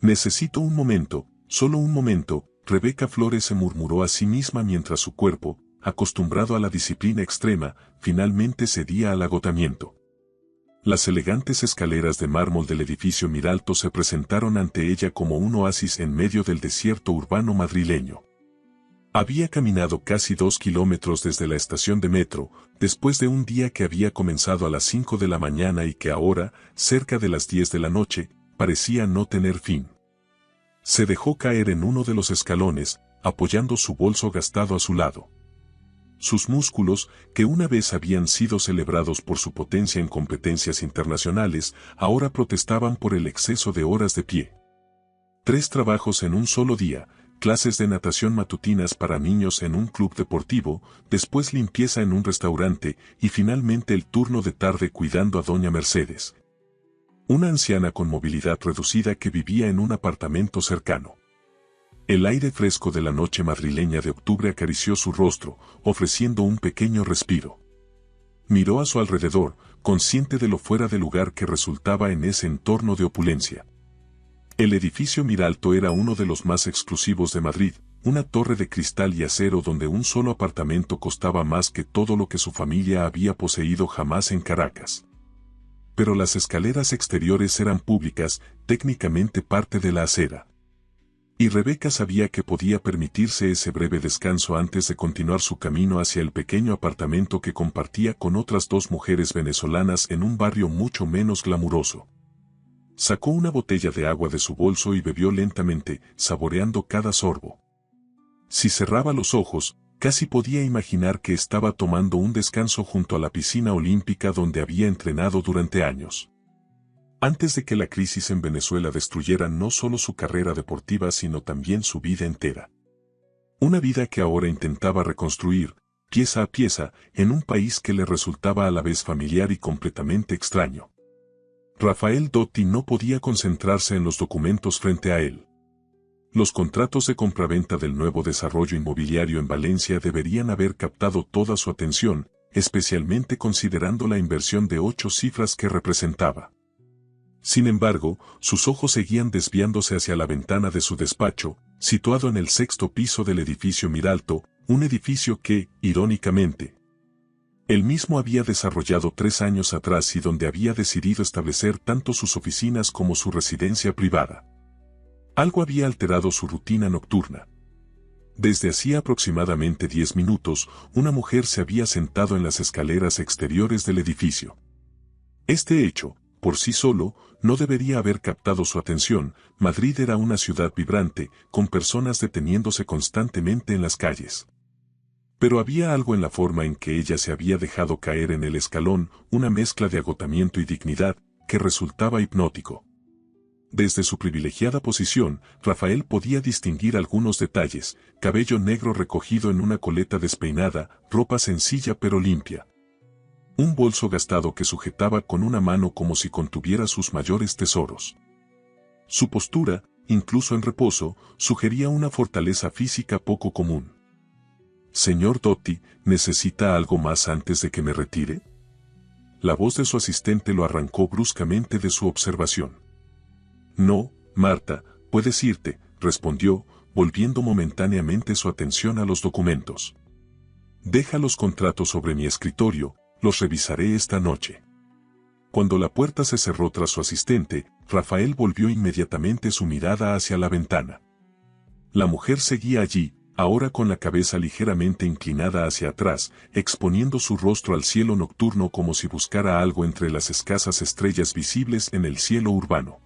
Necesito un momento, solo un momento, Rebeca Flores se murmuró a sí misma mientras su cuerpo, acostumbrado a la disciplina extrema, finalmente cedía al agotamiento. Las elegantes escaleras de mármol del edificio Miralto se presentaron ante ella como un oasis en medio del desierto urbano madrileño. Había caminado casi 2 kilómetros desde la estación de metro, después de un día que había comenzado a las 5 de la mañana y que ahora, cerca de las 10 de la noche, parecía no tener fin. Se dejó caer en uno de los escalones, apoyando su bolso gastado a su lado. Sus músculos, que una vez habían sido celebrados por su potencia en competencias internacionales, ahora protestaban por el exceso de horas de pie. 3 trabajos en un solo día, clases de natación matutinas para niños en un club deportivo, después limpieza en un restaurante y finalmente el turno de tarde cuidando a doña Mercedes, una anciana con movilidad reducida que vivía en un apartamento cercano. El aire fresco de la noche madrileña de octubre acarició su rostro, ofreciendo un pequeño respiro. Miró a su alrededor, consciente de lo fuera de lugar que resultaba en ese entorno de opulencia. El edificio Miralto era uno de los más exclusivos de Madrid, una torre de cristal y acero donde un solo apartamento costaba más que todo lo que su familia había poseído jamás en Caracas. Pero las escaleras exteriores eran públicas, técnicamente parte de la acera. Y Rebeca sabía que podía permitirse ese breve descanso antes de continuar su camino hacia el pequeño apartamento que compartía con otras 2 mujeres venezolanas en un barrio mucho menos glamuroso. Sacó una botella de agua de su bolso y bebió lentamente, saboreando cada sorbo. Si cerraba los ojos, casi podía imaginar que estaba tomando un descanso junto a la piscina olímpica donde había entrenado durante años. Antes de que la crisis en Venezuela destruyera no solo su carrera deportiva sino también su vida entera. Una vida que ahora intentaba reconstruir, pieza a pieza, en un país que le resultaba a la vez familiar y completamente extraño. Rafael Dotti no podía concentrarse en los documentos frente a él. Los contratos de compraventa del nuevo desarrollo inmobiliario en Valencia deberían haber captado toda su atención, especialmente considerando la inversión de 8 cifras que representaba. Sin embargo, sus ojos seguían desviándose hacia la ventana de su despacho, situado en el 6º piso del edificio Miralto, un edificio que, irónicamente, él mismo había desarrollado 3 años atrás y donde había decidido establecer tanto sus oficinas como su residencia privada. Algo había alterado su rutina nocturna. Desde hacía aproximadamente 10 minutos, una mujer se había sentado en las escaleras exteriores del edificio. Este hecho, por sí solo, no debería haber captado su atención. Madrid era una ciudad vibrante, con personas deteniéndose constantemente en las calles. Pero había algo en la forma en que ella se había dejado caer en el escalón, una mezcla de agotamiento y dignidad, que resultaba hipnótico. Desde su privilegiada posición, Rafael podía distinguir algunos detalles: cabello negro recogido en una coleta despeinada, ropa sencilla pero limpia. Un bolso gastado que sujetaba con una mano como si contuviera sus mayores tesoros. Su postura, incluso en reposo, sugería una fortaleza física poco común. «Señor Dotti, ¿necesita algo más antes de que me retire?». La voz de su asistente lo arrancó bruscamente de su observación. «No, Marta, puedes irte», respondió, volviendo momentáneamente su atención a los documentos. «Deja los contratos sobre mi escritorio, los revisaré esta noche». Cuando la puerta se cerró tras su asistente, Rafael volvió inmediatamente su mirada hacia la ventana. La mujer seguía allí, ahora con la cabeza ligeramente inclinada hacia atrás, exponiendo su rostro al cielo nocturno como si buscara algo entre las escasas estrellas visibles en el cielo urbano.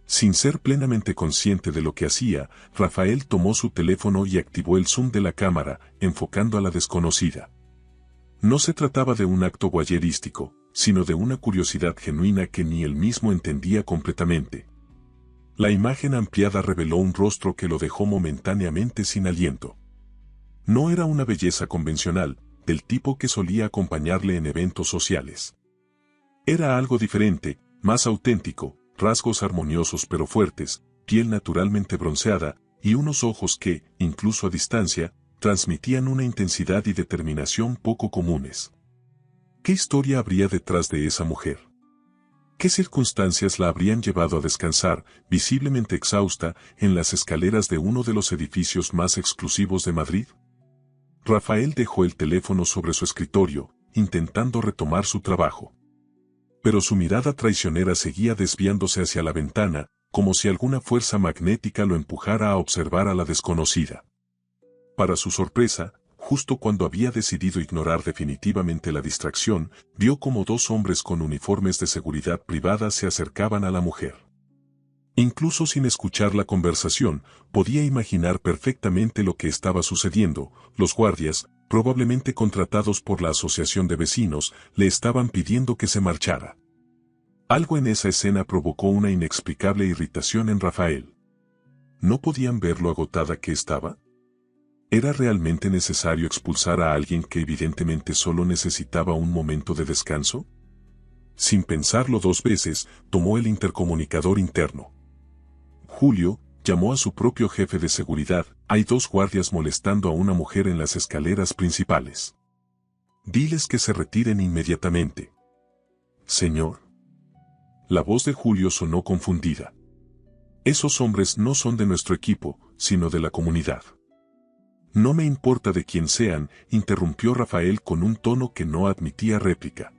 Sin ser plenamente consciente de lo que hacía, Rafael tomó su teléfono y activó el zoom de la cámara, enfocando a la desconocida. No se trataba de un acto voyerístico, sino de una curiosidad genuina que ni él mismo entendía completamente. La imagen ampliada reveló un rostro que lo dejó momentáneamente sin aliento. No era una belleza convencional, del tipo que solía acompañarle en eventos sociales. Era algo diferente, más auténtico, rasgos armoniosos pero fuertes, piel naturalmente bronceada, y unos ojos que, incluso a distancia, transmitían una intensidad y determinación poco comunes. ¿Qué historia habría detrás de esa mujer? ¿Qué circunstancias la habrían llevado a descansar, visiblemente exhausta, en las escaleras de uno de los edificios más exclusivos de Madrid? Rafael dejó el teléfono sobre su escritorio, intentando retomar su trabajo. Pero su mirada traicionera seguía desviándose hacia la ventana, como si alguna fuerza magnética lo empujara a observar a la desconocida. Para su sorpresa, justo cuando había decidido ignorar definitivamente la distracción, vio como dos hombres con uniformes de seguridad privada se acercaban a la mujer. Incluso sin escuchar la conversación, podía imaginar perfectamente lo que estaba sucediendo. Los guardias, probablemente contratados por la asociación de vecinos, le estaban pidiendo que se marchara. Algo en esa escena provocó una inexplicable irritación en Rafael. ¿No podían ver lo agotada que estaba? ¿Era realmente necesario expulsar a alguien que evidentemente solo necesitaba un momento de descanso? Sin pensarlo dos veces, tomó el intercomunicador interno. Julio llamó a su propio jefe de seguridad. Hay dos guardias molestando a una mujer en las escaleras principales. Diles que se retiren inmediatamente. Señor. La voz de Julio sonó confundida. Esos hombres no son de nuestro equipo, sino de la comunidad. No me importa de quién sean, interrumpió Rafael con un tono que no admitía réplica.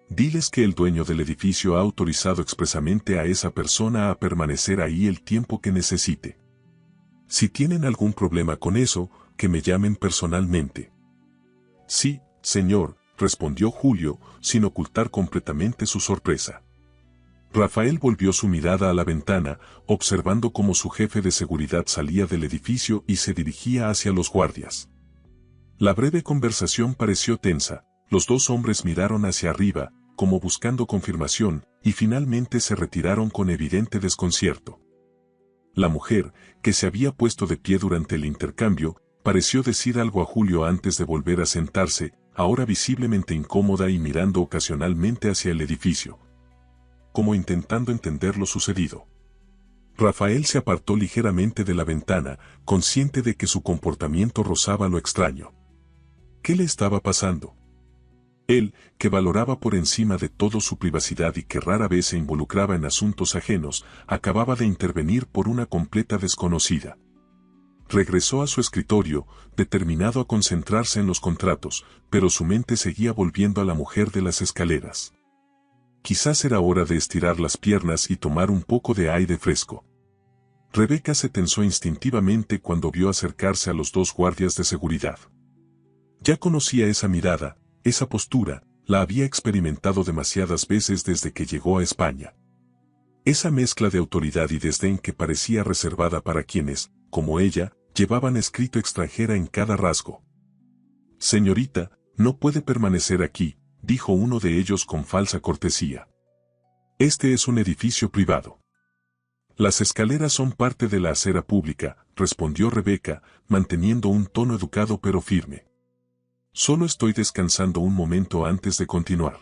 Diles que el dueño del edificio ha autorizado expresamente a esa persona a permanecer ahí el tiempo que necesite. Si tienen algún problema con eso, que me llamen personalmente. Sí, señor, respondió Julio, sin ocultar completamente su sorpresa. Rafael volvió su mirada a la ventana, observando cómo su jefe de seguridad salía del edificio y se dirigía hacia los guardias. La breve conversación pareció tensa, los dos hombres miraron hacia arriba, como buscando confirmación, y finalmente se retiraron con evidente desconcierto. La mujer, que se había puesto de pie durante el intercambio, pareció decir algo a Julio antes de volver a sentarse, ahora visiblemente incómoda y mirando ocasionalmente hacia el edificio, como intentando entender lo sucedido. Rafael se apartó ligeramente de la ventana, consciente de que su comportamiento rozaba lo extraño. ¿Qué le estaba pasando? Él, que valoraba por encima de todo su privacidad y que rara vez se involucraba en asuntos ajenos, acababa de intervenir por una completa desconocida. Regresó a su escritorio, determinado a concentrarse en los contratos, pero su mente seguía volviendo a la mujer de las escaleras. Quizás era hora de estirar las piernas y tomar un poco de aire fresco. Rebeca se tensó instintivamente cuando vio acercarse a los dos guardias de seguridad. Ya conocía esa mirada, esa postura, la había experimentado demasiadas veces desde que llegó a España. Esa mezcla de autoridad y desdén que parecía reservada para quienes, como ella, llevaban escrito extranjera en cada rasgo. Señorita, no puede permanecer aquí, dijo uno de ellos con falsa cortesía. Este es un edificio privado. Las escaleras son parte de la acera pública, respondió Rebeca, manteniendo un tono educado pero firme. Solo estoy descansando un momento antes de continuar.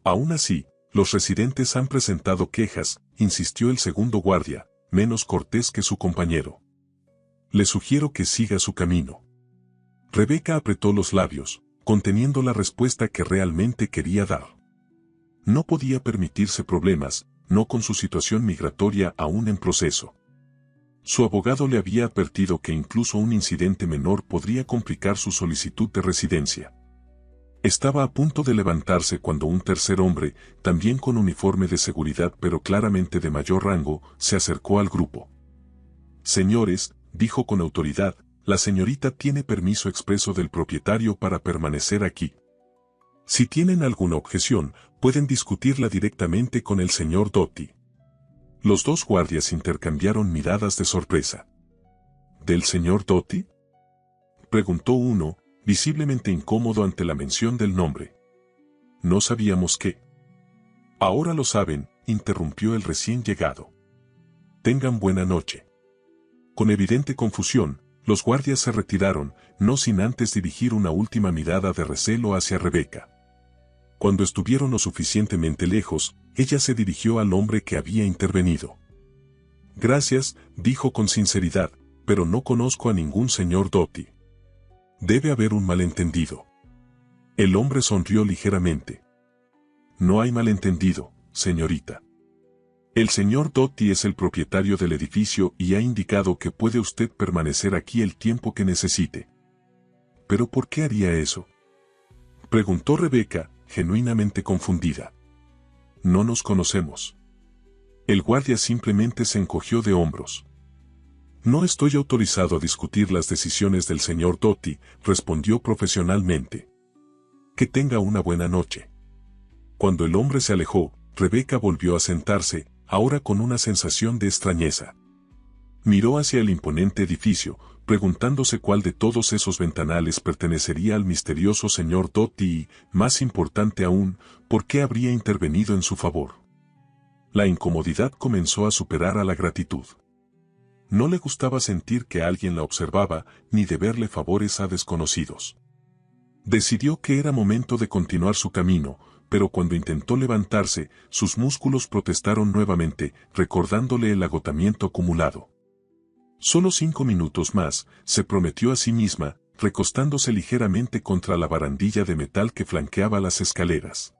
Aún así, los residentes han presentado quejas, insistió el segundo guardia, menos cortés que su compañero. Le sugiero que siga su camino. Rebeca apretó los labios, conteniendo la respuesta que realmente quería dar. No podía permitirse problemas, no con su situación migratoria aún en proceso. Su abogado le había advertido que incluso un incidente menor podría complicar su solicitud de residencia. Estaba a punto de levantarse cuando un tercer hombre, también con uniforme de seguridad pero claramente de mayor rango, se acercó al grupo. Señores, dijo con autoridad, la señorita tiene permiso expreso del propietario para permanecer aquí. Si tienen alguna objeción, pueden discutirla directamente con el señor Doty. Los dos guardias intercambiaron miradas de sorpresa. ¿Del señor Doty?, preguntó uno, visiblemente incómodo ante la mención del nombre. No sabíamos qué. Ahora lo saben, interrumpió el recién llegado. Tengan buena noche. Con evidente confusión, los guardias se retiraron, no sin antes dirigir una última mirada de recelo hacia Rebeca. Cuando estuvieron lo suficientemente lejos, ella se dirigió al hombre que había intervenido. Gracias, dijo con sinceridad, pero no conozco a ningún señor Doty. Debe haber un malentendido. El hombre sonrió ligeramente. No hay malentendido, señorita. El señor Doty es el propietario del edificio y ha indicado que puede usted permanecer aquí el tiempo que necesite. ¿Pero por qué haría eso?, preguntó Rebeca, genuinamente confundida. No nos conocemos. El guardia simplemente se encogió de hombros. No estoy autorizado a discutir las decisiones del señor Doty, respondió profesionalmente. Que tenga una buena noche. Cuando el hombre se alejó, Rebeca volvió a sentarse, ahora con una sensación de extrañeza. Miró hacia el imponente edificio, preguntándose cuál de todos esos ventanales pertenecería al misterioso señor Doty y, más importante aún, por qué habría intervenido en su favor. La incomodidad comenzó a superar a la gratitud. No le gustaba sentir que alguien la observaba, ni deberle favores a desconocidos. Decidió que era momento de continuar su camino, pero cuando intentó levantarse, sus músculos protestaron nuevamente, recordándole el agotamiento acumulado. Solo 5 minutos más, se prometió a sí misma, recostándose ligeramente contra la barandilla de metal que flanqueaba las escaleras.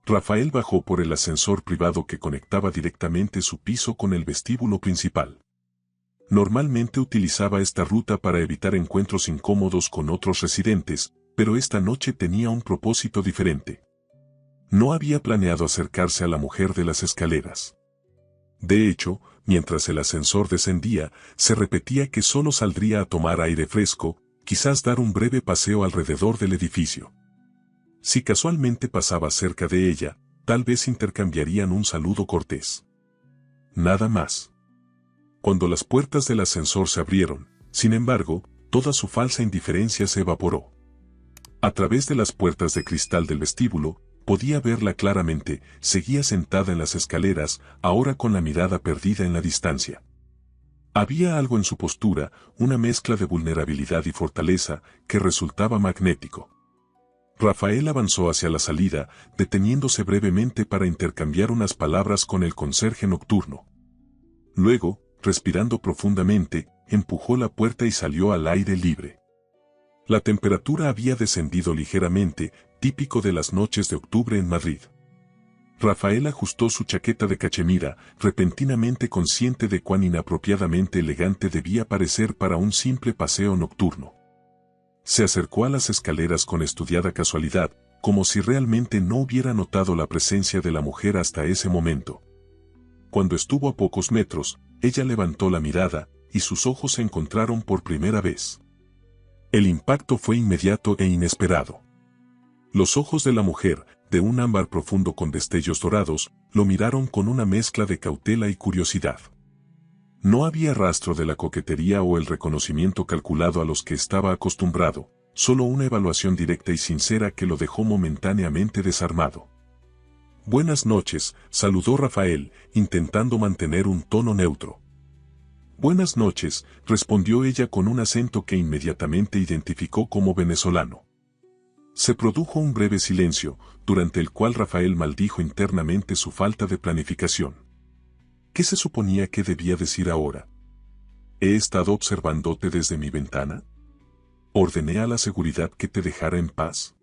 Rafael bajó por el ascensor privado que conectaba directamente su piso con el vestíbulo principal. Normalmente utilizaba esta ruta para evitar encuentros incómodos con otros residentes, pero esta noche tenía un propósito diferente. No había planeado acercarse a la mujer de las escaleras. De hecho, mientras el ascensor descendía, se repetía que solo saldría a tomar aire fresco, quizás dar un breve paseo alrededor del edificio. Si casualmente pasaba cerca de ella, tal vez intercambiarían un saludo cortés. Nada más. Cuando las puertas del ascensor se abrieron, sin embargo, toda su falsa indiferencia se evaporó. A través de las puertas de cristal del vestíbulo, podía verla claramente, seguía sentada en las escaleras, ahora con la mirada perdida en la distancia. Había algo en su postura, una mezcla de vulnerabilidad y fortaleza, que resultaba magnético. Rafael avanzó hacia la salida, deteniéndose brevemente para intercambiar unas palabras con el conserje nocturno. Luego, respirando profundamente, empujó la puerta y salió al aire libre. La temperatura había descendido ligeramente, típico de las noches de octubre en Madrid. Rafael ajustó su chaqueta de cachemira, repentinamente consciente de cuán inapropiadamente elegante debía parecer para un simple paseo nocturno. Se acercó a las escaleras con estudiada casualidad, como si realmente no hubiera notado la presencia de la mujer hasta ese momento. Cuando estuvo a pocos metros, ella levantó la mirada, y sus ojos se encontraron por primera vez. El impacto fue inmediato e inesperado. Los ojos de la mujer, de un ámbar profundo con destellos dorados, lo miraron con una mezcla de cautela y curiosidad. No había rastro de la coquetería o el reconocimiento calculado a los que estaba acostumbrado, solo una evaluación directa y sincera que lo dejó momentáneamente desarmado. «Buenas noches», saludó Rafael, intentando mantener un tono neutro. «Buenas noches», respondió ella con un acento que inmediatamente identificó como venezolano. Se produjo un breve silencio, durante el cual Rafael maldijo internamente su falta de planificación. ¿Qué se suponía que debía decir ahora? ¿He estado observándote desde mi ventana? ¿Ordené a la seguridad que te dejara en paz?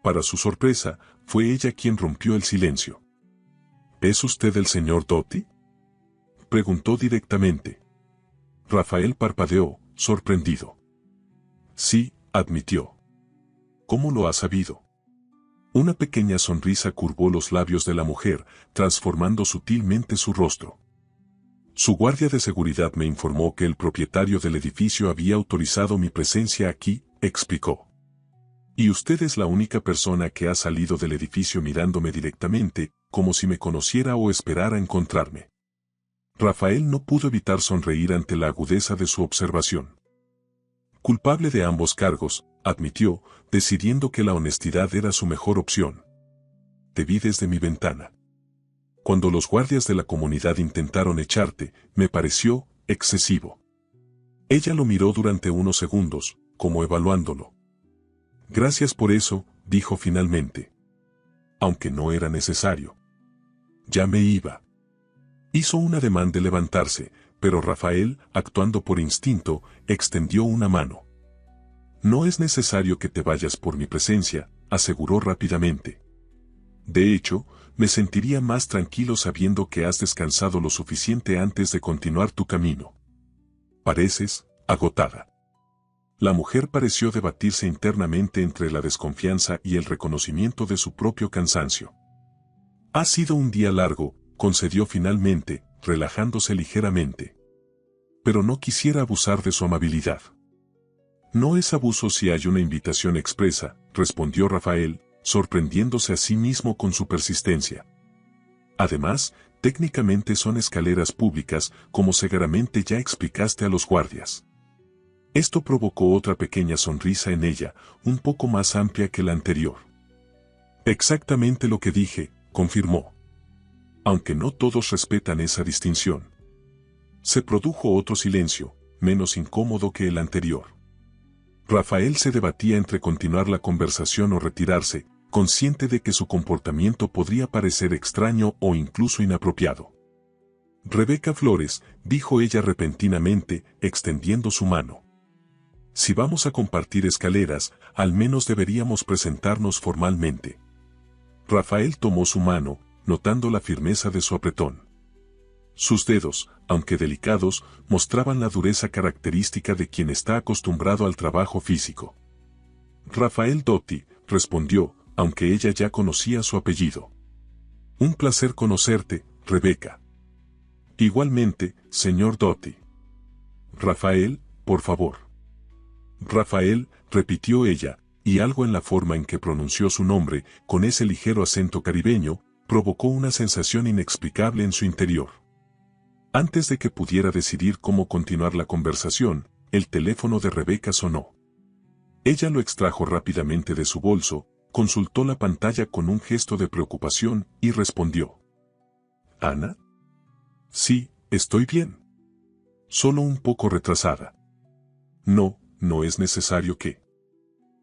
Para su sorpresa, fue ella quien rompió el silencio. ¿Es usted el señor Doty?, preguntó directamente. Rafael parpadeó, sorprendido. Sí, admitió. ¿Cómo lo ha sabido? Una pequeña sonrisa curvó los labios de la mujer, transformando sutilmente su rostro. Su guardia de seguridad me informó que el propietario del edificio había autorizado mi presencia aquí, explicó. Y usted es la única persona que ha salido del edificio mirándome directamente, como si me conociera o esperara encontrarme. Rafael no pudo evitar sonreír ante la agudeza de su observación. Culpable de ambos cargos, admitió, decidiendo que la honestidad era su mejor opción. Te vi desde mi ventana. Cuando los guardias de la comunidad intentaron echarte, me pareció excesivo. Ella lo miró durante unos segundos, como evaluándolo. Gracias por eso, dijo finalmente. Aunque no era necesario. Ya me iba. Hizo un ademán de levantarse, pero Rafael, actuando por instinto, extendió una mano. No es necesario que te vayas por mi presencia, aseguró rápidamente. De hecho, Me sentiría más tranquilo sabiendo que has descansado lo suficiente antes de continuar tu camino. Pareces agotada. La mujer pareció debatirse internamente entre la desconfianza y el reconocimiento de su propio cansancio. Ha sido un día largo, concedió finalmente, relajándose ligeramente. Pero no quisiera abusar de su amabilidad. No es abuso si hay una invitación expresa, respondió Rafael, sorprendiéndose a sí mismo con su persistencia. Además, técnicamente son escaleras públicas, como seguramente ya explicaste a los guardias. Esto provocó otra pequeña sonrisa en ella, un poco más amplia que la anterior. Exactamente lo que dije, confirmó. Aunque no todos respetan esa distinción. Se produjo otro silencio, menos incómodo que el anterior. Rafael se debatía entre continuar la conversación o retirarse, consciente de que su comportamiento podría parecer extraño o incluso inapropiado. Rebeca Flores, dijo ella repentinamente, extendiendo su mano. Si vamos a compartir escaleras, al menos deberíamos presentarnos formalmente. Rafael tomó su mano, notando la firmeza de su apretón. Sus dedos, aunque delicados, mostraban la dureza característica de quien está acostumbrado al trabajo físico. Rafael Dotti, respondió, aunque ella ya conocía su apellido. Un placer conocerte, Rebeca. Igualmente, señor Dotti. Rafael, por favor. Rafael, repitió ella, y algo en la forma en que pronunció su nombre, con ese ligero acento caribeño, provocó una sensación inexplicable en su interior. Antes de que pudiera decidir cómo continuar la conversación, el teléfono de Rebeca sonó. Ella lo extrajo rápidamente de su bolso, consultó la pantalla con un gesto de preocupación y respondió. ¿Ana? Sí, estoy bien. Solo un poco retrasada. No es necesario que.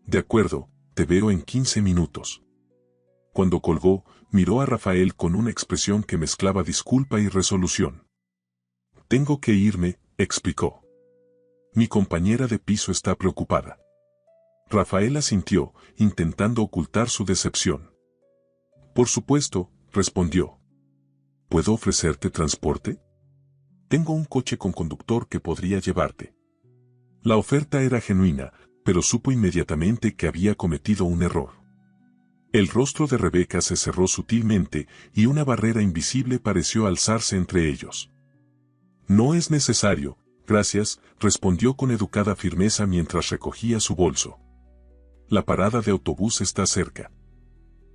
De acuerdo, te veo en 15 minutos. Cuando colgó, miró a Rafael con una expresión que mezclaba disculpa y resolución. Tengo que irme, explicó. Mi compañera de piso está preocupada. Rafael asintió, intentando ocultar su decepción. Por supuesto, respondió. ¿Puedo ofrecerte transporte? Tengo un coche con conductor que podría llevarte. La oferta era genuina, pero supo inmediatamente que había cometido un error. El rostro de Rebeca se cerró sutilmente y una barrera invisible pareció alzarse entre ellos. No es necesario, gracias, respondió con educada firmeza mientras recogía su bolso. La parada de autobús está cerca.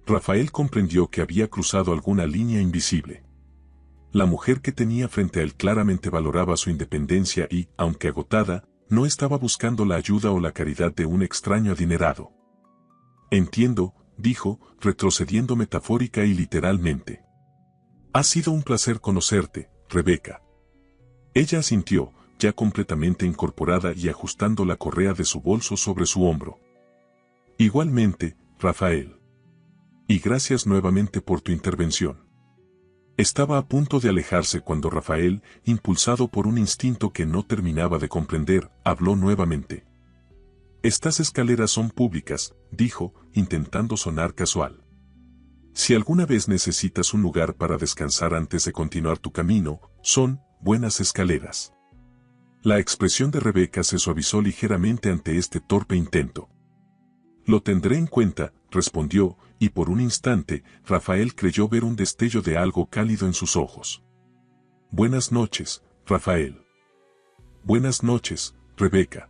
Rafael comprendió que había cruzado alguna línea invisible. La mujer que tenía frente a él claramente valoraba su independencia y, aunque agotada, no estaba buscando la ayuda o la caridad de un extraño adinerado. Entiendo, dijo, retrocediendo metafórica y literalmente. Ha sido un placer conocerte, Rebeca. Ella asintió, ya completamente incorporada y ajustando la correa de su bolso sobre su hombro. Igualmente, Rafael. Y gracias nuevamente por tu intervención. Estaba a punto de alejarse cuando Rafael, impulsado por un instinto que no terminaba de comprender, habló nuevamente. Estas escaleras son públicas, dijo, intentando sonar casual. Si alguna vez necesitas un lugar para descansar antes de continuar tu camino, son buenas escaleras. La expresión de Rebeca se suavizó ligeramente ante este torpe intento. Lo tendré en cuenta, respondió, y por un instante, Rafael creyó ver un destello de algo cálido en sus ojos. Buenas noches, Rafael. Buenas noches, Rebeca.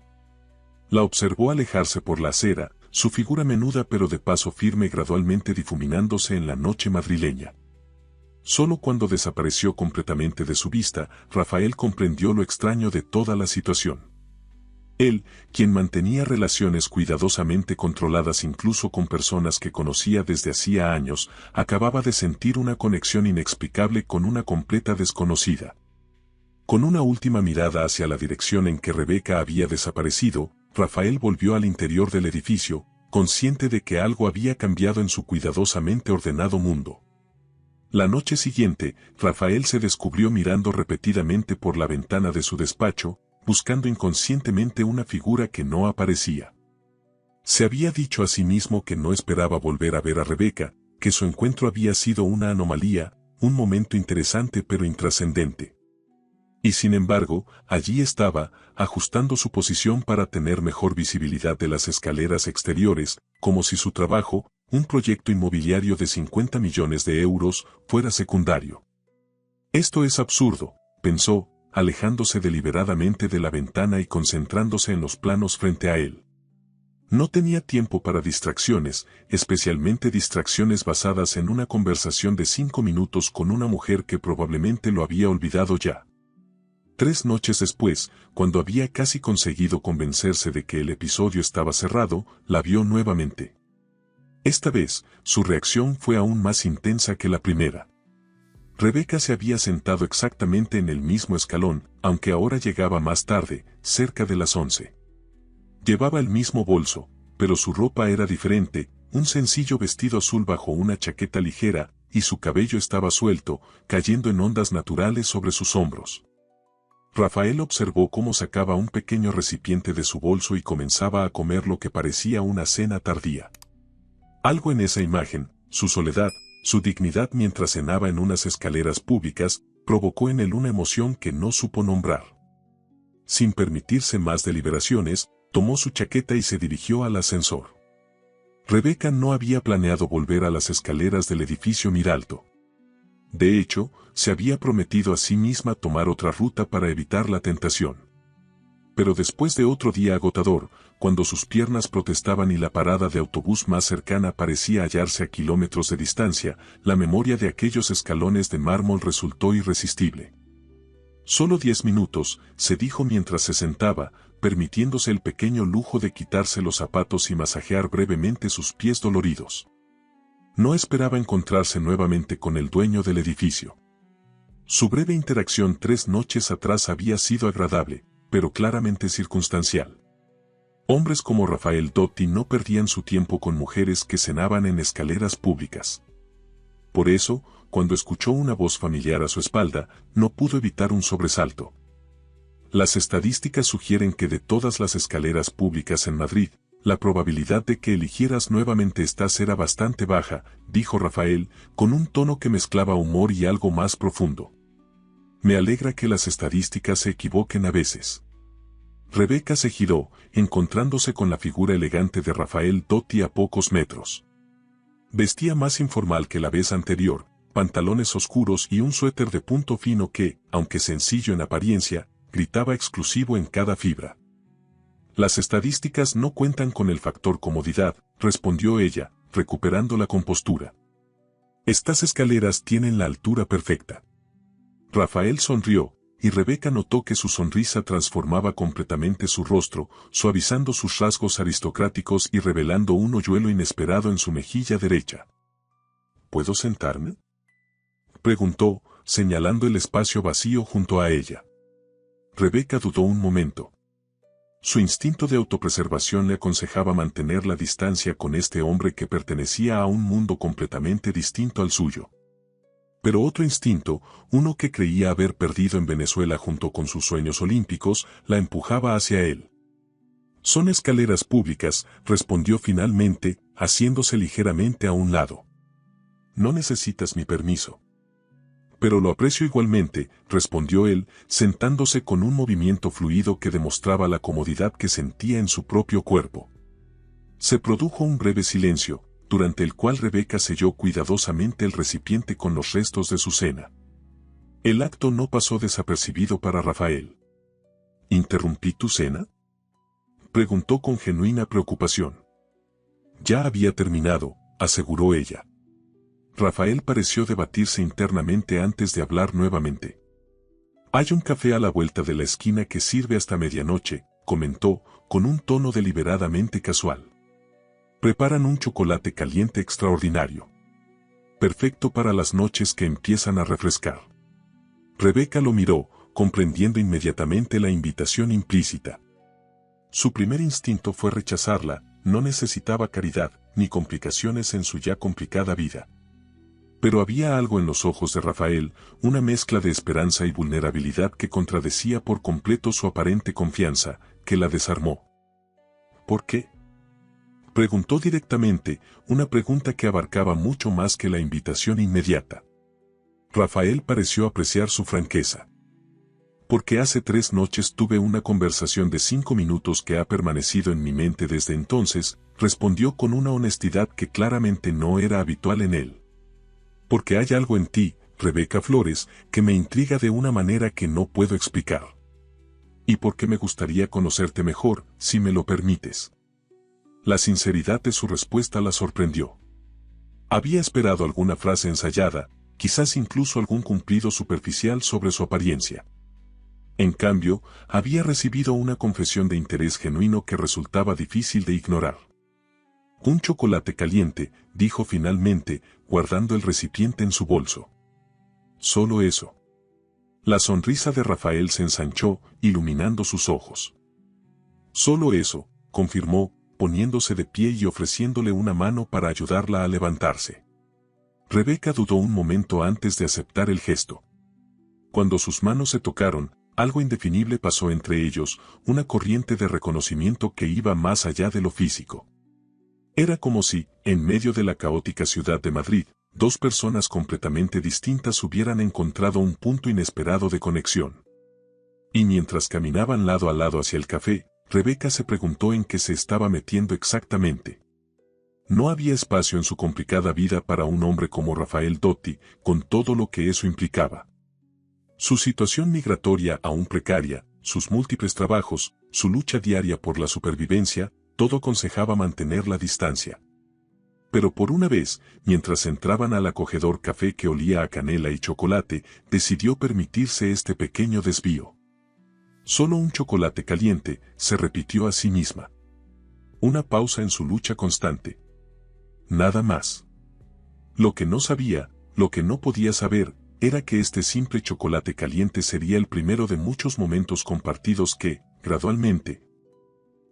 La observó alejarse por la acera, su figura menuda pero de paso firme gradualmente difuminándose en la noche madrileña. Solo cuando desapareció completamente de su vista, Rafael comprendió lo extraño de toda la situación. Él, quien mantenía relaciones cuidadosamente controladas incluso con personas que conocía desde hacía años, acababa de sentir una conexión inexplicable con una completa desconocida. Con una última mirada hacia la dirección en que Rebeca había desaparecido, Rafael volvió al interior del edificio, consciente de que algo había cambiado en su cuidadosamente ordenado mundo. La noche siguiente, Rafael se descubrió mirando repetidamente por la ventana de su despacho, buscando inconscientemente una figura que no aparecía. Se había dicho a sí mismo que no esperaba volver a ver a Rebeca, que su encuentro había sido una anomalía, un momento interesante pero intrascendente. Y sin embargo, allí estaba, ajustando su posición para tener mejor visibilidad de las escaleras exteriores, como si su trabajo, un proyecto inmobiliario de 50 millones de euros, fuera secundario. Esto es absurdo, pensó, alejándose deliberadamente de la ventana y concentrándose en los planos frente a él. No tenía tiempo para distracciones, especialmente distracciones basadas en una conversación de 5 minutos con una mujer que probablemente lo había olvidado ya. 3 noches después, cuando había casi conseguido convencerse de que el episodio estaba cerrado, la vio nuevamente. Esta vez, su reacción fue aún más intensa que la primera. Rebeca se había sentado exactamente en el mismo escalón, aunque ahora llegaba más tarde, cerca de las 11. Llevaba el mismo bolso, pero su ropa era diferente, un sencillo vestido azul bajo una chaqueta ligera, y su cabello estaba suelto, cayendo en ondas naturales sobre sus hombros. Rafael observó cómo sacaba un pequeño recipiente de su bolso y comenzaba a comer lo que parecía una cena tardía. Algo en esa imagen, su soledad, su dignidad mientras cenaba en unas escaleras públicas, provocó en él una emoción que no supo nombrar. Sin permitirse más deliberaciones, tomó su chaqueta y se dirigió al ascensor. Rebeca no había planeado volver a las escaleras del edificio Miralto. De hecho, se había prometido a sí misma tomar otra ruta para evitar la tentación. Pero después de otro día agotador, cuando sus piernas protestaban y la parada de autobús más cercana parecía hallarse a kilómetros de distancia, la memoria de aquellos escalones de mármol resultó irresistible. Solo 10 minutos, se dijo mientras se sentaba, permitiéndose el pequeño lujo de quitarse los zapatos y masajear brevemente sus pies doloridos. No esperaba encontrarse nuevamente con el dueño del edificio. Su breve interacción 3 noches atrás había sido agradable, pero claramente circunstancial. Hombres como Rafael Dotti no perdían su tiempo con mujeres que cenaban en escaleras públicas. Por eso, cuando escuchó una voz familiar a su espalda, no pudo evitar un sobresalto. Las estadísticas sugieren que de todas las escaleras públicas en Madrid, la probabilidad de que eligieras nuevamente estas era bastante baja, dijo Rafael, con un tono que mezclaba humor y algo más profundo. Me alegra que las estadísticas se equivoquen a veces. Rebeca se giró, encontrándose con la figura elegante de Rafael Dotti a pocos metros. Vestía más informal que la vez anterior, pantalones oscuros y un suéter de punto fino que, aunque sencillo en apariencia, gritaba exclusivo en cada fibra. Las estadísticas no cuentan con el factor comodidad, respondió ella, recuperando la compostura. Estas escaleras tienen la altura perfecta. Rafael sonrió, y Rebeca notó que su sonrisa transformaba completamente su rostro, suavizando sus rasgos aristocráticos y revelando un hoyuelo inesperado en su mejilla derecha. ¿Puedo sentarme?, preguntó, señalando el espacio vacío junto a ella. Rebeca dudó un momento. Su instinto de autopreservación le aconsejaba mantener la distancia con este hombre que pertenecía a un mundo completamente distinto al suyo. Pero otro instinto, uno que creía haber perdido en Venezuela junto con sus sueños olímpicos, la empujaba hacia él. Son escaleras públicas, respondió finalmente, haciéndose ligeramente a un lado. No necesitas mi permiso. Pero lo aprecio igualmente, respondió él, sentándose con un movimiento fluido que demostraba la comodidad que sentía en su propio cuerpo. Se produjo un breve silencio, durante el cual Rebeca selló cuidadosamente el recipiente con los restos de su cena. El acto no pasó desapercibido para Rafael. ¿Interrumpí tu cena?, preguntó con genuina preocupación. Ya había terminado, aseguró ella. Rafael pareció debatirse internamente antes de hablar nuevamente. Hay un café a la vuelta de la esquina que sirve hasta medianoche, comentó, con un tono deliberadamente casual. Preparan un chocolate caliente extraordinario. Perfecto para las noches que empiezan a refrescar. Rebeca lo miró, comprendiendo inmediatamente la invitación implícita. Su primer instinto fue rechazarla, no necesitaba caridad, ni complicaciones en su ya complicada vida. Pero había algo en los ojos de Rafael, una mezcla de esperanza y vulnerabilidad que contradecía por completo su aparente confianza, que la desarmó. ¿Por qué?, Preguntó directamente, una pregunta que abarcaba mucho más que la invitación inmediata. Rafael pareció apreciar su franqueza. Porque hace 3 noches tuve una conversación de 5 minutos que ha permanecido en mi mente desde entonces, respondió con una honestidad que claramente no era habitual en él. Porque hay algo en ti, Rebeca Flores, que me intriga de una manera que no puedo explicar. Y porque me gustaría conocerte mejor, si me lo permites. La sinceridad de su respuesta la sorprendió. Había esperado alguna frase ensayada, quizás incluso algún cumplido superficial sobre su apariencia. En cambio, había recibido una confesión de interés genuino que resultaba difícil de ignorar. Un chocolate caliente, dijo finalmente, guardando el recipiente en su bolso. Solo eso. La sonrisa de Rafael se ensanchó, iluminando sus ojos. Solo eso, confirmó, poniéndose de pie y ofreciéndole una mano para ayudarla a levantarse. Rebeca dudó un momento antes de aceptar el gesto. Cuando sus manos se tocaron, algo indefinible pasó entre ellos, una corriente de reconocimiento que iba más allá de lo físico. Era como si, en medio de la caótica ciudad de Madrid, 2 personas completamente distintas hubieran encontrado un punto inesperado de conexión. Y mientras caminaban lado a lado hacia el café, Rebeca se preguntó en qué se estaba metiendo exactamente. No había espacio en su complicada vida para un hombre como Rafael Dotti, con todo lo que eso implicaba. Su situación migratoria aún precaria, sus múltiples trabajos, su lucha diaria por la supervivencia, todo aconsejaba mantener la distancia. Pero por una vez, mientras entraban al acogedor café que olía a canela y chocolate, decidió permitirse este pequeño desvío. Solo un chocolate caliente, se repitió a sí misma. Una pausa en su lucha constante. Nada más. Lo que no sabía, lo que no podía saber, era que este simple chocolate caliente sería el primero de muchos momentos compartidos que, gradualmente,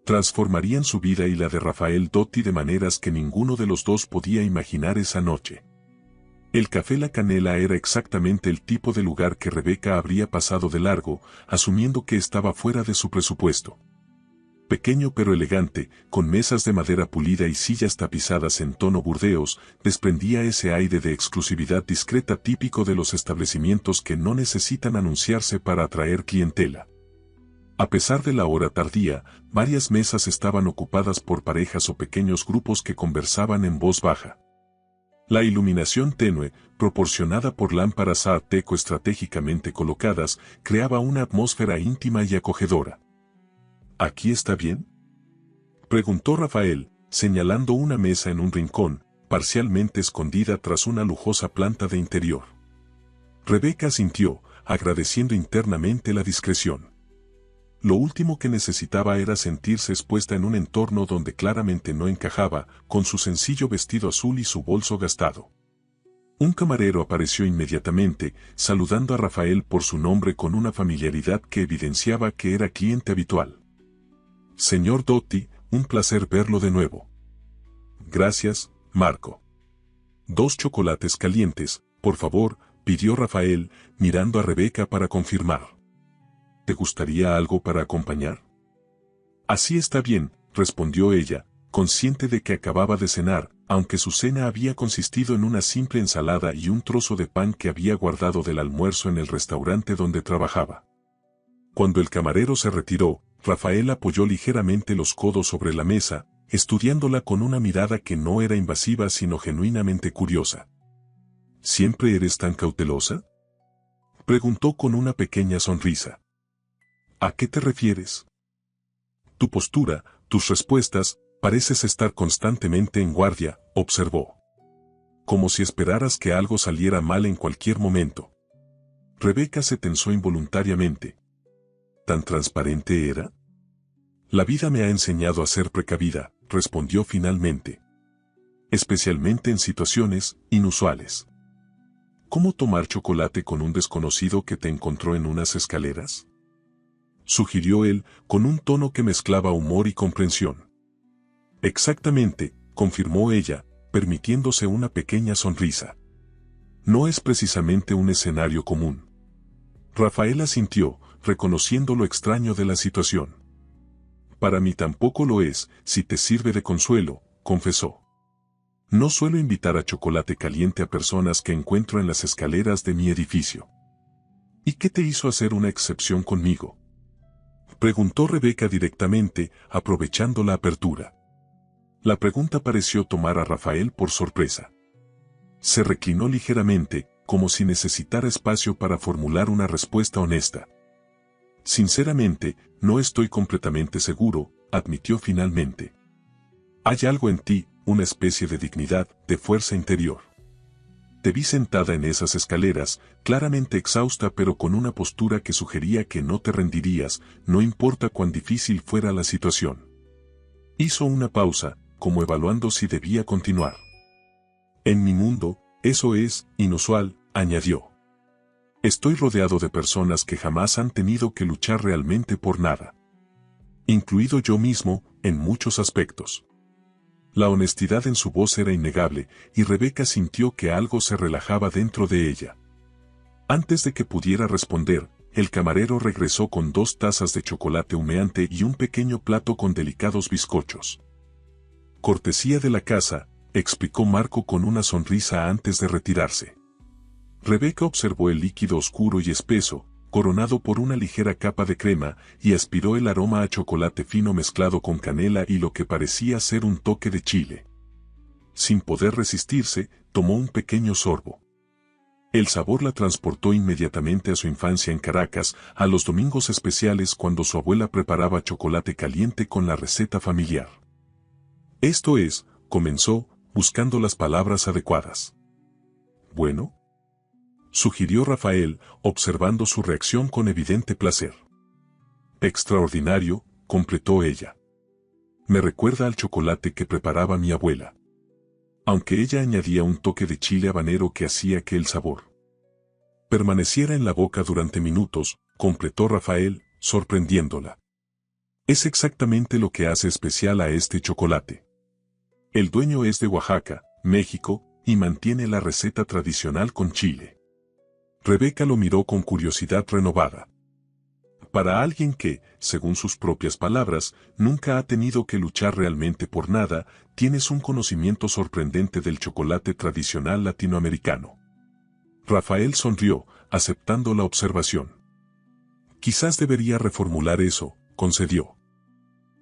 transformarían su vida y la de Rafael Dotti de maneras que ninguno de los dos podía imaginar esa noche. El Café La Canela era exactamente el tipo de lugar que Rebeca habría pasado de largo, asumiendo que estaba fuera de su presupuesto. Pequeño pero elegante, con mesas de madera pulida y sillas tapizadas en tono burdeos, desprendía ese aire de exclusividad discreta típico de los establecimientos que no necesitan anunciarse para atraer clientela. A pesar de la hora tardía, varias mesas estaban ocupadas por parejas o pequeños grupos que conversaban en voz baja. La iluminación tenue, proporcionada por lámparas Art Deco estratégicamente colocadas, creaba una atmósfera íntima y acogedora. ¿Aquí está bien?, preguntó Rafael, señalando una mesa en un rincón, parcialmente escondida tras una lujosa planta de interior. Rebeca asintió, agradeciendo internamente la discreción. Lo último que necesitaba era sentirse expuesta en un entorno donde claramente no encajaba, con su sencillo vestido azul y su bolso gastado. Un camarero apareció inmediatamente, saludando a Rafael por su nombre con una familiaridad que evidenciaba que era cliente habitual. Señor Dotti, un placer verlo de nuevo. Gracias, Marco. 2 chocolates calientes, por favor, pidió Rafael, mirando a Rebeca para confirmar. ¿Te gustaría algo para acompañar? Así está bien, respondió ella, consciente de que acababa de cenar, aunque su cena había consistido en una simple ensalada y un trozo de pan que había guardado del almuerzo en el restaurante donde trabajaba. Cuando el camarero se retiró, Rafael apoyó ligeramente los codos sobre la mesa, estudiándola con una mirada que no era invasiva sino genuinamente curiosa. ¿Siempre eres tan cautelosa?, preguntó con una pequeña sonrisa. ¿A qué te refieres? Tu postura, tus respuestas, pareces estar constantemente en guardia, observó. Como si esperaras que algo saliera mal en cualquier momento. Rebeca se tensó involuntariamente. ¿Tan transparente era? La vida me ha enseñado a ser precavida, respondió finalmente. Especialmente en situaciones inusuales. ¿Cómo tomar chocolate con un desconocido que te encontró en unas escaleras?, sugirió él, con un tono que mezclaba humor y comprensión. Exactamente, confirmó ella, permitiéndose una pequeña sonrisa. No es precisamente un escenario común. Rafael asintió, reconociendo lo extraño de la situación. Para mí tampoco lo es, si te sirve de consuelo, confesó. No suelo invitar a chocolate caliente a personas que encuentro en las escaleras de mi edificio. ¿Y qué te hizo hacer una excepción conmigo?, preguntó Rebeca directamente, aprovechando la apertura. La pregunta pareció tomar a Rafael por sorpresa. Se reclinó ligeramente, como si necesitara espacio para formular una respuesta honesta. Sinceramente, no estoy completamente seguro, admitió finalmente. Hay algo en ti, una especie de dignidad, de fuerza interior. Te vi sentada en esas escaleras, claramente exhausta pero con una postura que sugería que no te rendirías, no importa cuán difícil fuera la situación. Hizo una pausa, como evaluando si debía continuar. En mi mundo, eso es inusual, añadió. Estoy rodeado de personas que jamás han tenido que luchar realmente por nada. Incluido yo mismo, en muchos aspectos. La honestidad en su voz era innegable, y Rebeca sintió que algo se relajaba dentro de ella. Antes de que pudiera responder, el camarero regresó con 2 tazas de chocolate humeante y un pequeño plato con delicados bizcochos. Cortesía de la casa, explicó Marco con una sonrisa antes de retirarse. Rebeca observó el líquido oscuro y espeso, coronado por una ligera capa de crema, y aspiró el aroma a chocolate fino mezclado con canela y lo que parecía ser un toque de chile. Sin poder resistirse, tomó un pequeño sorbo. El sabor la transportó inmediatamente a su infancia en Caracas, a los domingos especiales cuando su abuela preparaba chocolate caliente con la receta familiar. Esto es, comenzó, buscando las palabras adecuadas. Bueno, sugirió Rafael, observando su reacción con evidente placer. Extraordinario, completó ella. Me recuerda al chocolate que preparaba mi abuela. Aunque ella añadía un toque de chile habanero que hacía que el sabor permaneciera en la boca durante minutos, completó Rafael, sorprendiéndola. Es exactamente lo que hace especial a este chocolate. El dueño es de Oaxaca, México, y mantiene la receta tradicional con chile. Rebeca lo miró con curiosidad renovada. Para alguien que, según sus propias palabras, nunca ha tenido que luchar realmente por nada, tienes un conocimiento sorprendente del chocolate tradicional latinoamericano. Rafael sonrió, aceptando la observación. Quizás debería reformular eso, concedió.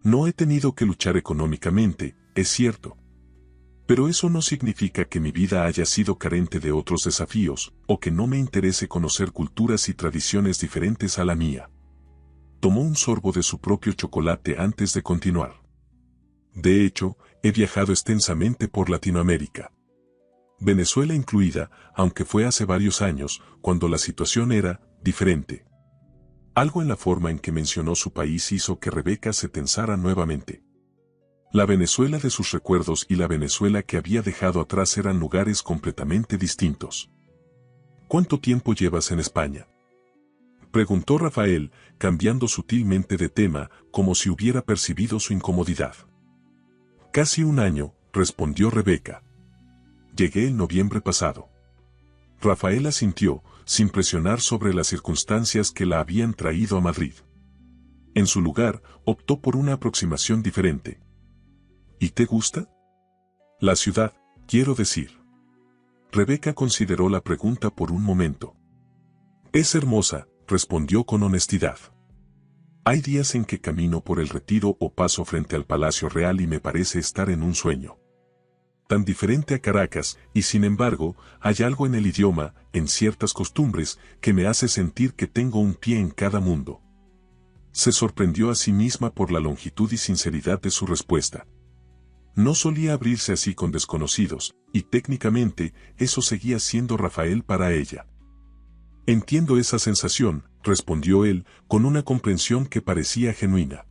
No he tenido que luchar económicamente, es cierto. Pero eso no significa que mi vida haya sido carente de otros desafíos, o que no me interese conocer culturas y tradiciones diferentes a la mía. Tomó un sorbo de su propio chocolate antes de continuar. De hecho, he viajado extensamente por Latinoamérica. Venezuela incluida, aunque fue hace varios años, cuando la situación era diferente. Algo en la forma en que mencionó su país hizo que Rebeca se tensara nuevamente. La Venezuela de sus recuerdos y la Venezuela que había dejado atrás eran lugares completamente distintos. ¿Cuánto tiempo llevas en España?, preguntó Rafael, cambiando sutilmente de tema, como si hubiera percibido su incomodidad. Casi 1 año, respondió Rebeca. Llegué el noviembre pasado. Rafael asintió, sin presionar sobre las circunstancias que la habían traído a Madrid. En su lugar, optó por una aproximación diferente. ¿Y te gusta? La ciudad, quiero decir. Rebeca consideró la pregunta por un momento. Es hermosa, respondió con honestidad. Hay días en que camino por el Retiro o paso frente al Palacio Real y me parece estar en un sueño. Tan diferente a Caracas, y sin embargo, hay algo en el idioma, en ciertas costumbres, que me hace sentir que tengo un pie en cada mundo. Se sorprendió a sí misma por la longitud y sinceridad de su respuesta. No solía abrirse así con desconocidos, y técnicamente, eso seguía siendo Rafael para ella. Entiendo esa sensación, respondió él, con una comprensión que parecía genuina.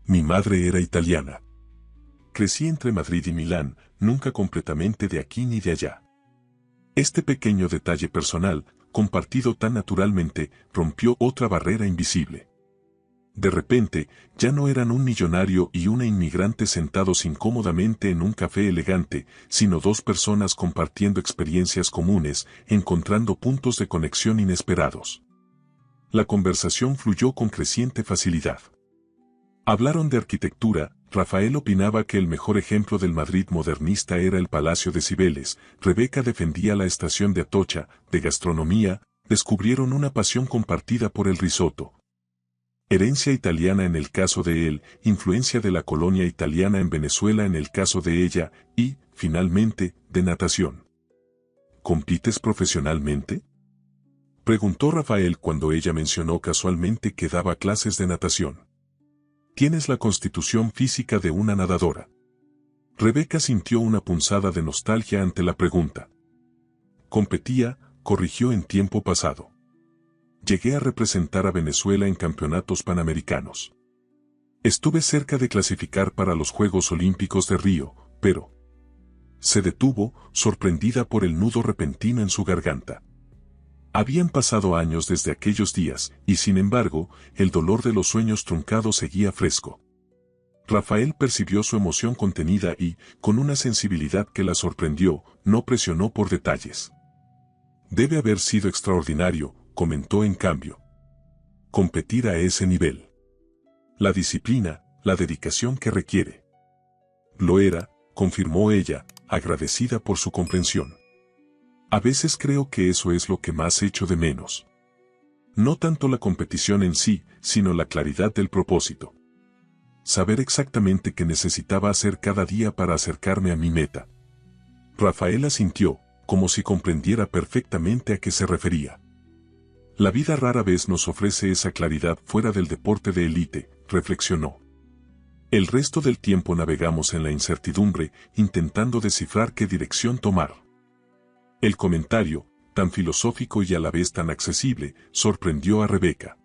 Mi madre era italiana. Crecí entre Madrid y Milán, nunca completamente de aquí ni de allá. Este pequeño detalle personal, compartido tan naturalmente, rompió otra barrera invisible. De repente, ya no eran un millonario y una inmigrante sentados incómodamente en un café elegante, sino 2 personas compartiendo experiencias comunes, encontrando puntos de conexión inesperados. La conversación fluyó con creciente facilidad. Hablaron de arquitectura, Rafael opinaba que el mejor ejemplo del Madrid modernista era el Palacio de Cibeles, Rebeca defendía la estación de Atocha, de gastronomía, descubrieron una pasión compartida por el risotto. Herencia italiana en el caso de él, influencia de la colonia italiana en Venezuela en el caso de ella, y, finalmente, de natación. ¿Compites profesionalmente?, preguntó Rafael cuando ella mencionó casualmente que daba clases de natación. Tienes la constitución física de una nadadora. Rebeca sintió una punzada de nostalgia ante la pregunta. Competía, corrigió en tiempo pasado. Llegué a representar a Venezuela en campeonatos panamericanos. Estuve cerca de clasificar para los Juegos Olímpicos de Río, pero... Se detuvo, sorprendida por el nudo repentino en su garganta. Habían pasado años desde aquellos días, y sin embargo, el dolor de los sueños truncados seguía fresco. Rafael percibió su emoción contenida y, con una sensibilidad que la sorprendió, no presionó por detalles. Debe haber sido extraordinario, comentó en cambio. Competir a ese nivel. La disciplina, la dedicación que requiere. Lo era, confirmó ella, agradecida por su comprensión. A veces creo que eso es lo que más echo de menos. No tanto la competición en sí, sino la claridad del propósito. Saber exactamente qué necesitaba hacer cada día para acercarme a mi meta. Rafael asintió, como si comprendiera perfectamente a qué se refería. La vida rara vez nos ofrece esa claridad fuera del deporte de élite, reflexionó. El resto del tiempo navegamos en la incertidumbre, intentando descifrar qué dirección tomar. El comentario, tan filosófico y a la vez tan accesible, sorprendió a Rebeca.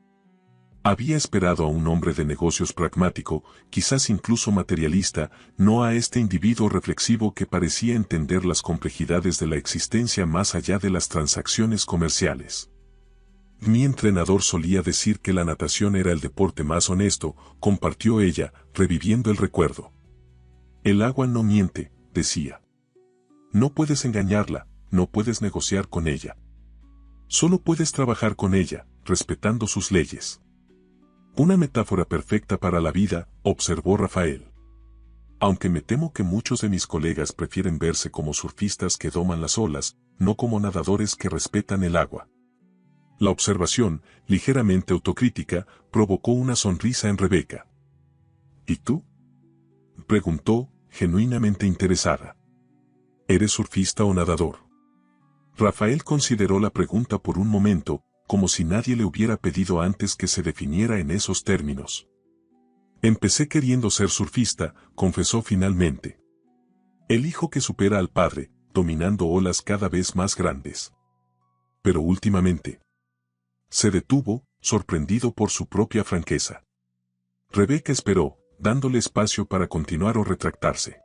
Había esperado a un hombre de negocios pragmático, quizás incluso materialista, no a este individuo reflexivo que parecía entender las complejidades de la existencia más allá de las transacciones comerciales. Mi entrenador solía decir que la natación era el deporte más honesto, compartió ella, reviviendo el recuerdo. El agua no miente, decía. No puedes engañarla, no puedes negociar con ella. Solo puedes trabajar con ella, respetando sus leyes. Una metáfora perfecta para la vida, observó Rafael. Aunque me temo que muchos de mis colegas prefieren verse como surfistas que doman las olas, no como nadadores que respetan el agua. La observación, ligeramente autocrítica, provocó una sonrisa en Rebeca. ¿Y tú?, preguntó, genuinamente interesada. ¿Eres surfista o nadador? Rafael consideró la pregunta por un momento, como si nadie le hubiera pedido antes que se definiera en esos términos. Empecé queriendo ser surfista, confesó finalmente. El hijo que supera al padre, dominando olas cada vez más grandes. Pero últimamente... Se detuvo, sorprendido por su propia franqueza. Rebeca esperó, dándole espacio para continuar o retractarse.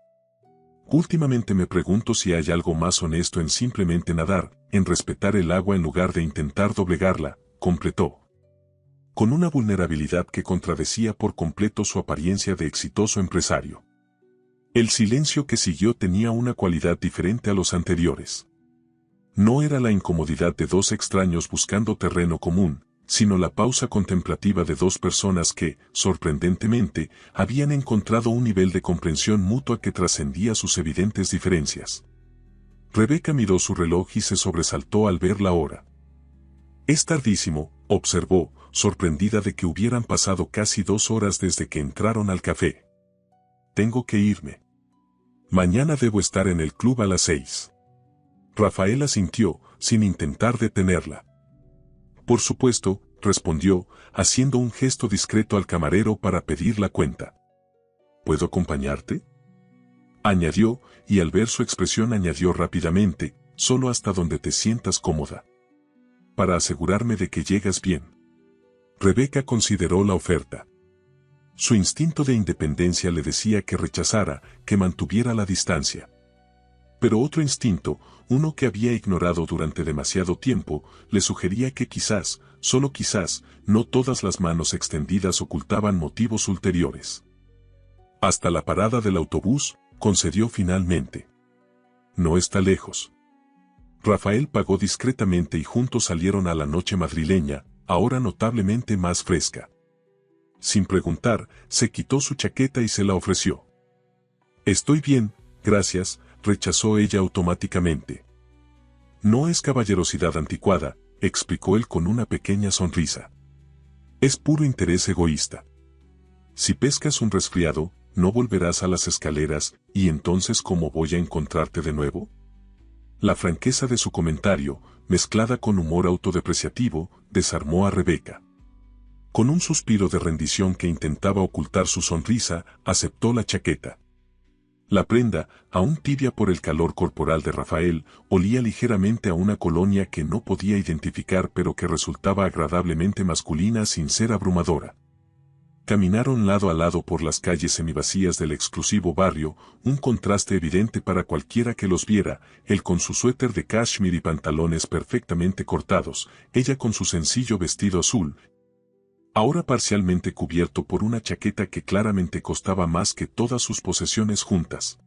Últimamente me pregunto si hay algo más honesto en simplemente nadar, en respetar el agua en lugar de intentar doblegarla, completó. Con una vulnerabilidad que contradecía por completo su apariencia de exitoso empresario. El silencio que siguió tenía una cualidad diferente a los anteriores. No era la incomodidad de dos extraños buscando terreno común, sino la pausa contemplativa de dos personas que, sorprendentemente, habían encontrado un nivel de comprensión mutua que trascendía sus evidentes diferencias. Rebeca miró su reloj y se sobresaltó al ver la hora. Es tardísimo, observó, sorprendida de que hubieran pasado casi 2 horas desde que entraron al café. Tengo que irme. Mañana debo estar en el club a las 6. Rafael asintió, sin intentar detenerla. Por supuesto, respondió, haciendo un gesto discreto al camarero para pedir la cuenta. ¿Puedo acompañarte?, añadió, y al ver su expresión añadió rápidamente, solo hasta donde te sientas cómoda. Para asegurarme de que llegas bien. Rebeca consideró la oferta. Su instinto de independencia le decía que rechazara, que mantuviera la distancia. Pero otro instinto, uno que había ignorado durante demasiado tiempo, le sugería que quizás, solo quizás, no todas las manos extendidas ocultaban motivos ulteriores. Hasta la parada del autobús, concedió finalmente. No está lejos. Rafael pagó discretamente y juntos salieron a la noche madrileña, ahora notablemente más fresca. sin preguntar, se quitó su chaqueta y se la ofreció. Estoy bien, gracias, rechazó ella automáticamente. No es caballerosidad anticuada, explicó él con una pequeña sonrisa. Es puro interés egoísta. Si pescas un resfriado, no volverás a las escaleras, y entonces ¿cómo voy a encontrarte de nuevo? La franqueza de su comentario, mezclada con humor autodepreciativo, desarmó a Rebeca. Con un suspiro de rendición que intentaba ocultar su sonrisa, aceptó la chaqueta. La prenda, aún tibia por el calor corporal de Rafael, olía ligeramente a una colonia que no podía identificar pero que resultaba agradablemente masculina sin ser abrumadora. Caminaron lado a lado por las calles semivacías del exclusivo barrio, un contraste evidente para cualquiera que los viera, él con su suéter de cashmere y pantalones perfectamente cortados, ella con su sencillo vestido azul, ahora parcialmente cubierto por una chaqueta que claramente costaba más que todas sus posesiones juntas.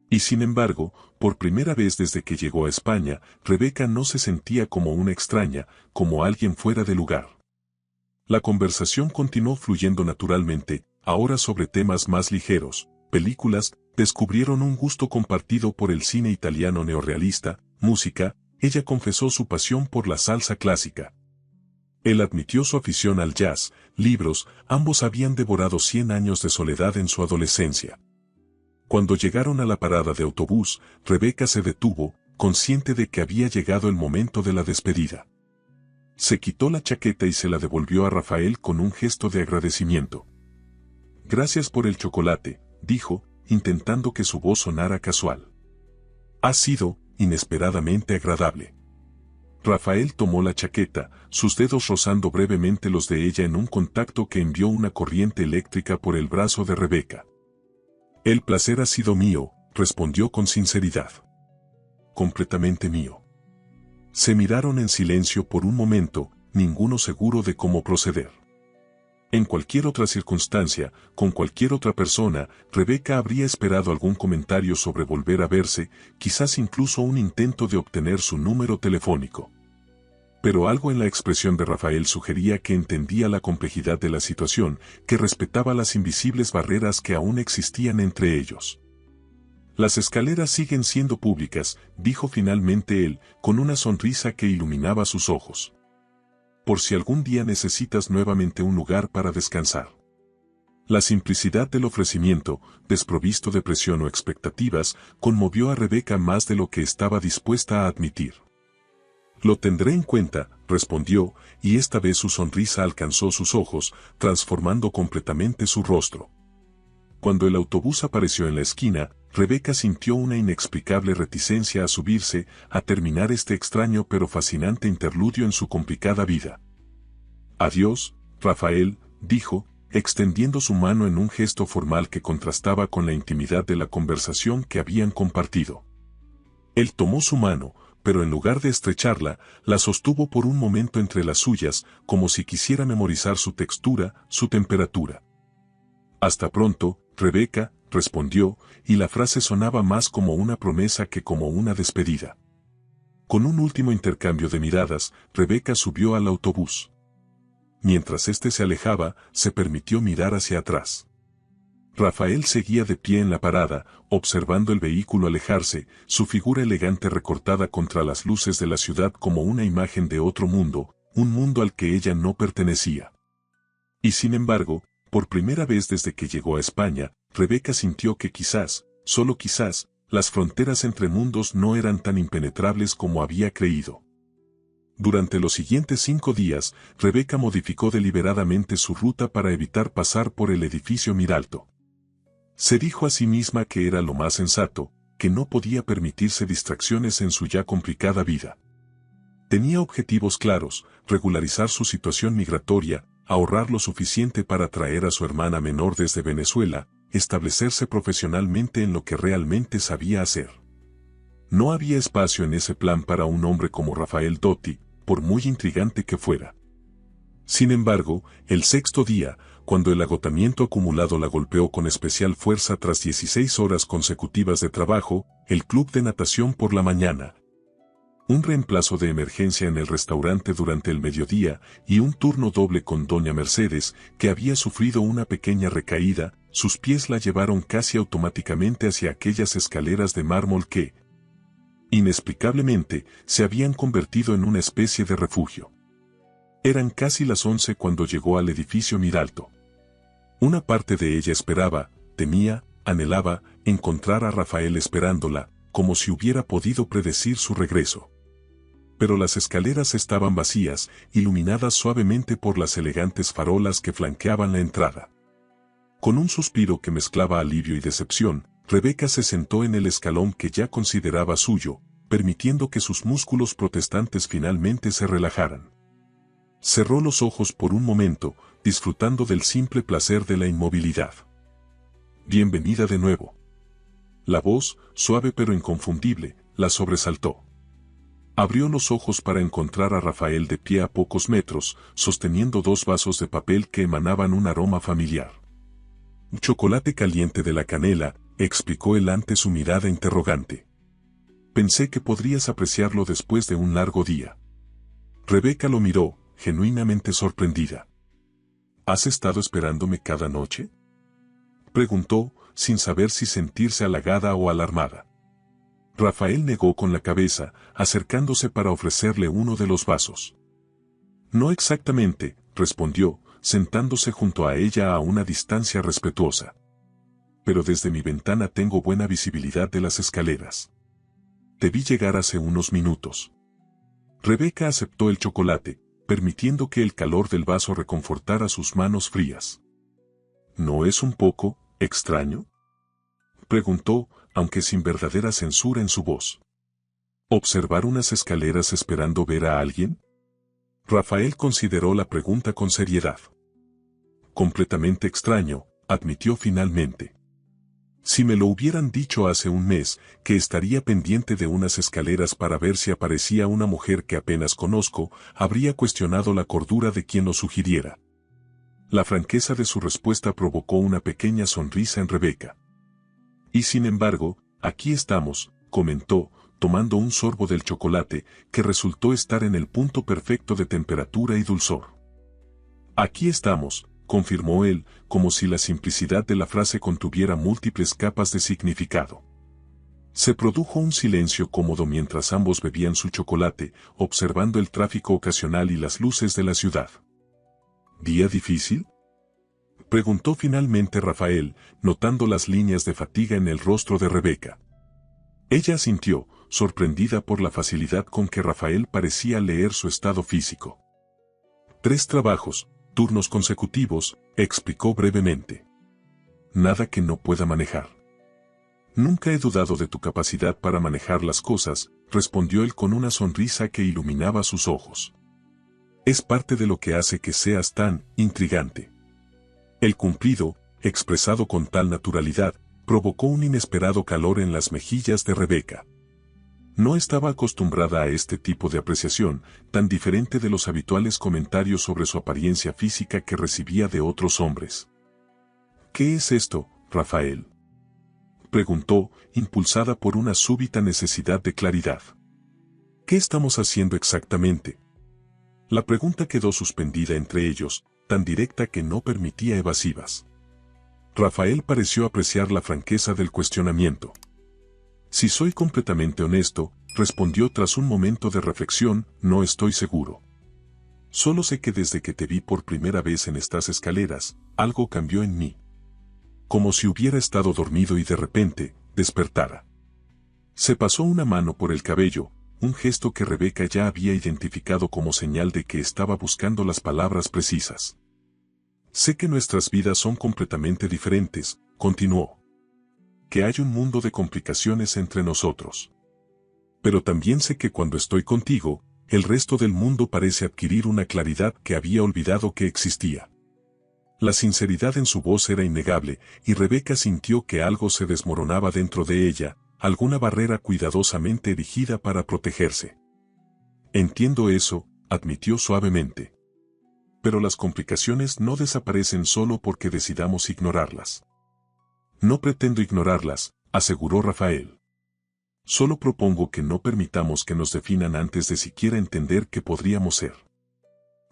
Y sin embargo, por primera vez desde que llegó a España, Rebeca no se sentía como una extraña, como alguien fuera de lugar. La conversación continuó fluyendo naturalmente, ahora sobre temas más ligeros, películas, descubrieron un gusto compartido por el cine italiano neorrealista, música, ella confesó su pasión por la salsa clásica. Él admitió su afición al jazz, libros, ambos habían devorado 100 años de soledad en su adolescencia. Cuando llegaron a la parada de autobús, Rebeca se detuvo, consciente de que había llegado el momento de la despedida. Se quitó la chaqueta y se la devolvió a Rafael con un gesto de agradecimiento. Gracias por el chocolate, dijo, intentando que su voz sonara casual. Ha sido, inesperadamente agradable. Rafael tomó la chaqueta, sus dedos rozando brevemente los de ella en un contacto que envió una corriente eléctrica por el brazo de Rebeca. El placer ha sido mío, respondió con sinceridad. Completamente mío. Se miraron en silencio por un momento, ninguno seguro de cómo proceder. En cualquier otra circunstancia, con cualquier otra persona, Rebeca habría esperado algún comentario sobre volver a verse, quizás incluso un intento de obtener su número telefónico. Pero algo en la expresión de Rafael sugería que entendía la complejidad de la situación, que respetaba las invisibles barreras que aún existían entre ellos. Las escaleras siguen siendo públicas, dijo finalmente él, con una sonrisa que iluminaba sus ojos. Por si algún día necesitas nuevamente un lugar para descansar. La simplicidad del ofrecimiento, desprovisto de presión o expectativas, conmovió a Rebeca más de lo que estaba dispuesta a admitir. Lo tendré en cuenta, respondió, y esta vez su sonrisa alcanzó sus ojos, transformando completamente su rostro. Cuando el autobús apareció en la esquina, Rebeca sintió una inexplicable reticencia a subirse, a terminar este extraño pero fascinante interludio en su complicada vida. Adiós, Rafael, dijo, extendiendo su mano en un gesto formal que contrastaba con la intimidad de la conversación que habían compartido. Él tomó su mano, pero en lugar de estrecharla, la sostuvo por un momento entre las suyas, como si quisiera memorizar su textura, su temperatura. Hasta pronto, Rebeca, respondió, y la frase sonaba más como una promesa que como una despedida. Con un último intercambio de miradas, Rebeca subió al autobús. Mientras éste se alejaba, se permitió mirar hacia atrás. Rafael seguía de pie en la parada, observando el vehículo alejarse, su figura elegante recortada contra las luces de la ciudad como una imagen de otro mundo, un mundo al que ella no pertenecía. Y sin embargo, por primera vez desde que llegó a España, Rebeca sintió que quizás, solo quizás, las fronteras entre mundos no eran tan impenetrables como había creído. Durante los siguientes 5 días, Rebeca modificó deliberadamente su ruta para evitar pasar por el edificio Miralto. Se dijo a sí misma que era lo más sensato, que no podía permitirse distracciones en su ya complicada vida. Tenía objetivos claros, regularizar su situación migratoria, ahorrar lo suficiente para traer a su hermana menor desde Venezuela, establecerse profesionalmente en lo que realmente sabía hacer. No había espacio en ese plan para un hombre como Rafael Dotti, por muy intrigante que fuera. Sin embargo, el 6.º día, cuando el agotamiento acumulado la golpeó con especial fuerza tras 16 horas consecutivas de trabajo, el club de natación por la mañana. un reemplazo de emergencia en el restaurante durante el mediodía y un turno doble con doña Mercedes, que había sufrido una pequeña recaída. Sus pies la llevaron casi automáticamente hacia aquellas escaleras de mármol que, inexplicablemente, se habían convertido en una especie de refugio. Eran casi las 11 cuando llegó al edificio Miralto. Una parte de ella esperaba, temía, anhelaba encontrar a Rafael esperándola, como si hubiera podido predecir su regreso. Pero las escaleras estaban vacías, iluminadas suavemente por las elegantes farolas que flanqueaban la entrada. Con un suspiro que mezclaba alivio y decepción, Rebeca se sentó en el escalón que ya consideraba suyo, permitiendo que sus músculos protestantes finalmente se relajaran. Cerró los ojos por un momento, disfrutando del simple placer de la inmovilidad. Bienvenida de nuevo. La voz, suave pero inconfundible, la sobresaltó. Abrió los ojos para encontrar a Rafael de pie a pocos metros, sosteniendo dos vasos de papel que emanaban un aroma familiar. Chocolate caliente de la canela, explicó él ante su mirada interrogante. Pensé que podrías apreciarlo después de un largo día. Rebeca lo miró, genuinamente sorprendida. ¿Has estado esperándome cada noche?, preguntó, sin saber si sentirse halagada o alarmada. Rafael negó con la cabeza, acercándose para ofrecerle uno de los vasos. No exactamente, respondió, sentándose junto a ella a una distancia respetuosa. Pero desde mi ventana tengo buena visibilidad de las escaleras. Te vi llegar hace unos minutos. Rebeca aceptó el chocolate, permitiendo que el calor del vaso reconfortara sus manos frías. ¿No es un poco extraño?, preguntó, aunque sin verdadera censura en su voz. ¿Observar unas escaleras esperando ver a alguien? Rafael consideró la pregunta con seriedad. Completamente extraño, admitió finalmente. Si me lo hubieran dicho hace un mes, que estaría pendiente de unas escaleras para ver si aparecía una mujer que apenas conozco, habría cuestionado la cordura de quien lo sugiriera. La franqueza de su respuesta provocó una pequeña sonrisa en Rebeca. Y sin embargo, aquí estamos, comentó, tomando un sorbo del chocolate, que resultó estar en el punto perfecto de temperatura y dulzor. Aquí estamos, confirmó él, como si la simplicidad de la frase contuviera múltiples capas de significado. Se produjo un silencio cómodo mientras ambos bebían su chocolate, observando el tráfico ocasional y las luces de la ciudad. ¿Día difícil?, preguntó finalmente Rafael, notando las líneas de fatiga en el rostro de Rebeca. Ella asintió, sorprendida por la facilidad con que Rafael parecía leer su estado físico. 3 trabajos, turnos consecutivos, explicó brevemente. Nada que no pueda manejar. Nunca he dudado de tu capacidad para manejar las cosas, respondió él con una sonrisa que iluminaba sus ojos. Es parte de lo que hace que seas tan intrigante. El cumplido, expresado con tal naturalidad, provocó un inesperado calor en las mejillas de Rebeca. No estaba acostumbrada a este tipo de apreciación, tan diferente de los habituales comentarios sobre su apariencia física que recibía de otros hombres. ¿Qué es esto, Rafael?, preguntó, impulsada por una súbita necesidad de claridad. ¿Qué estamos haciendo exactamente? La pregunta quedó suspendida entre ellos, tan directa que no permitía evasivas. Rafael pareció apreciar la franqueza del cuestionamiento. Si soy completamente honesto, respondió tras un momento de reflexión, no estoy seguro. Solo sé que desde que te vi por primera vez en estas escaleras, algo cambió en mí. Como si hubiera estado dormido y de repente, despertara. Se pasó una mano por el cabello, un gesto que Rebeca ya había identificado como señal de que estaba buscando las palabras precisas. Sé que nuestras vidas son completamente diferentes, continuó. Que hay un mundo de complicaciones entre nosotros. Pero también sé que cuando estoy contigo, el resto del mundo parece adquirir una claridad que había olvidado que existía. La sinceridad en su voz era innegable, y Rebeca sintió que algo se desmoronaba dentro de ella, alguna barrera cuidadosamente erigida para protegerse. Entiendo eso, admitió suavemente. Pero las complicaciones no desaparecen solo porque decidamos ignorarlas. No pretendo ignorarlas, aseguró Rafael. Solo propongo que no permitamos que nos definan antes de siquiera entender qué podríamos ser.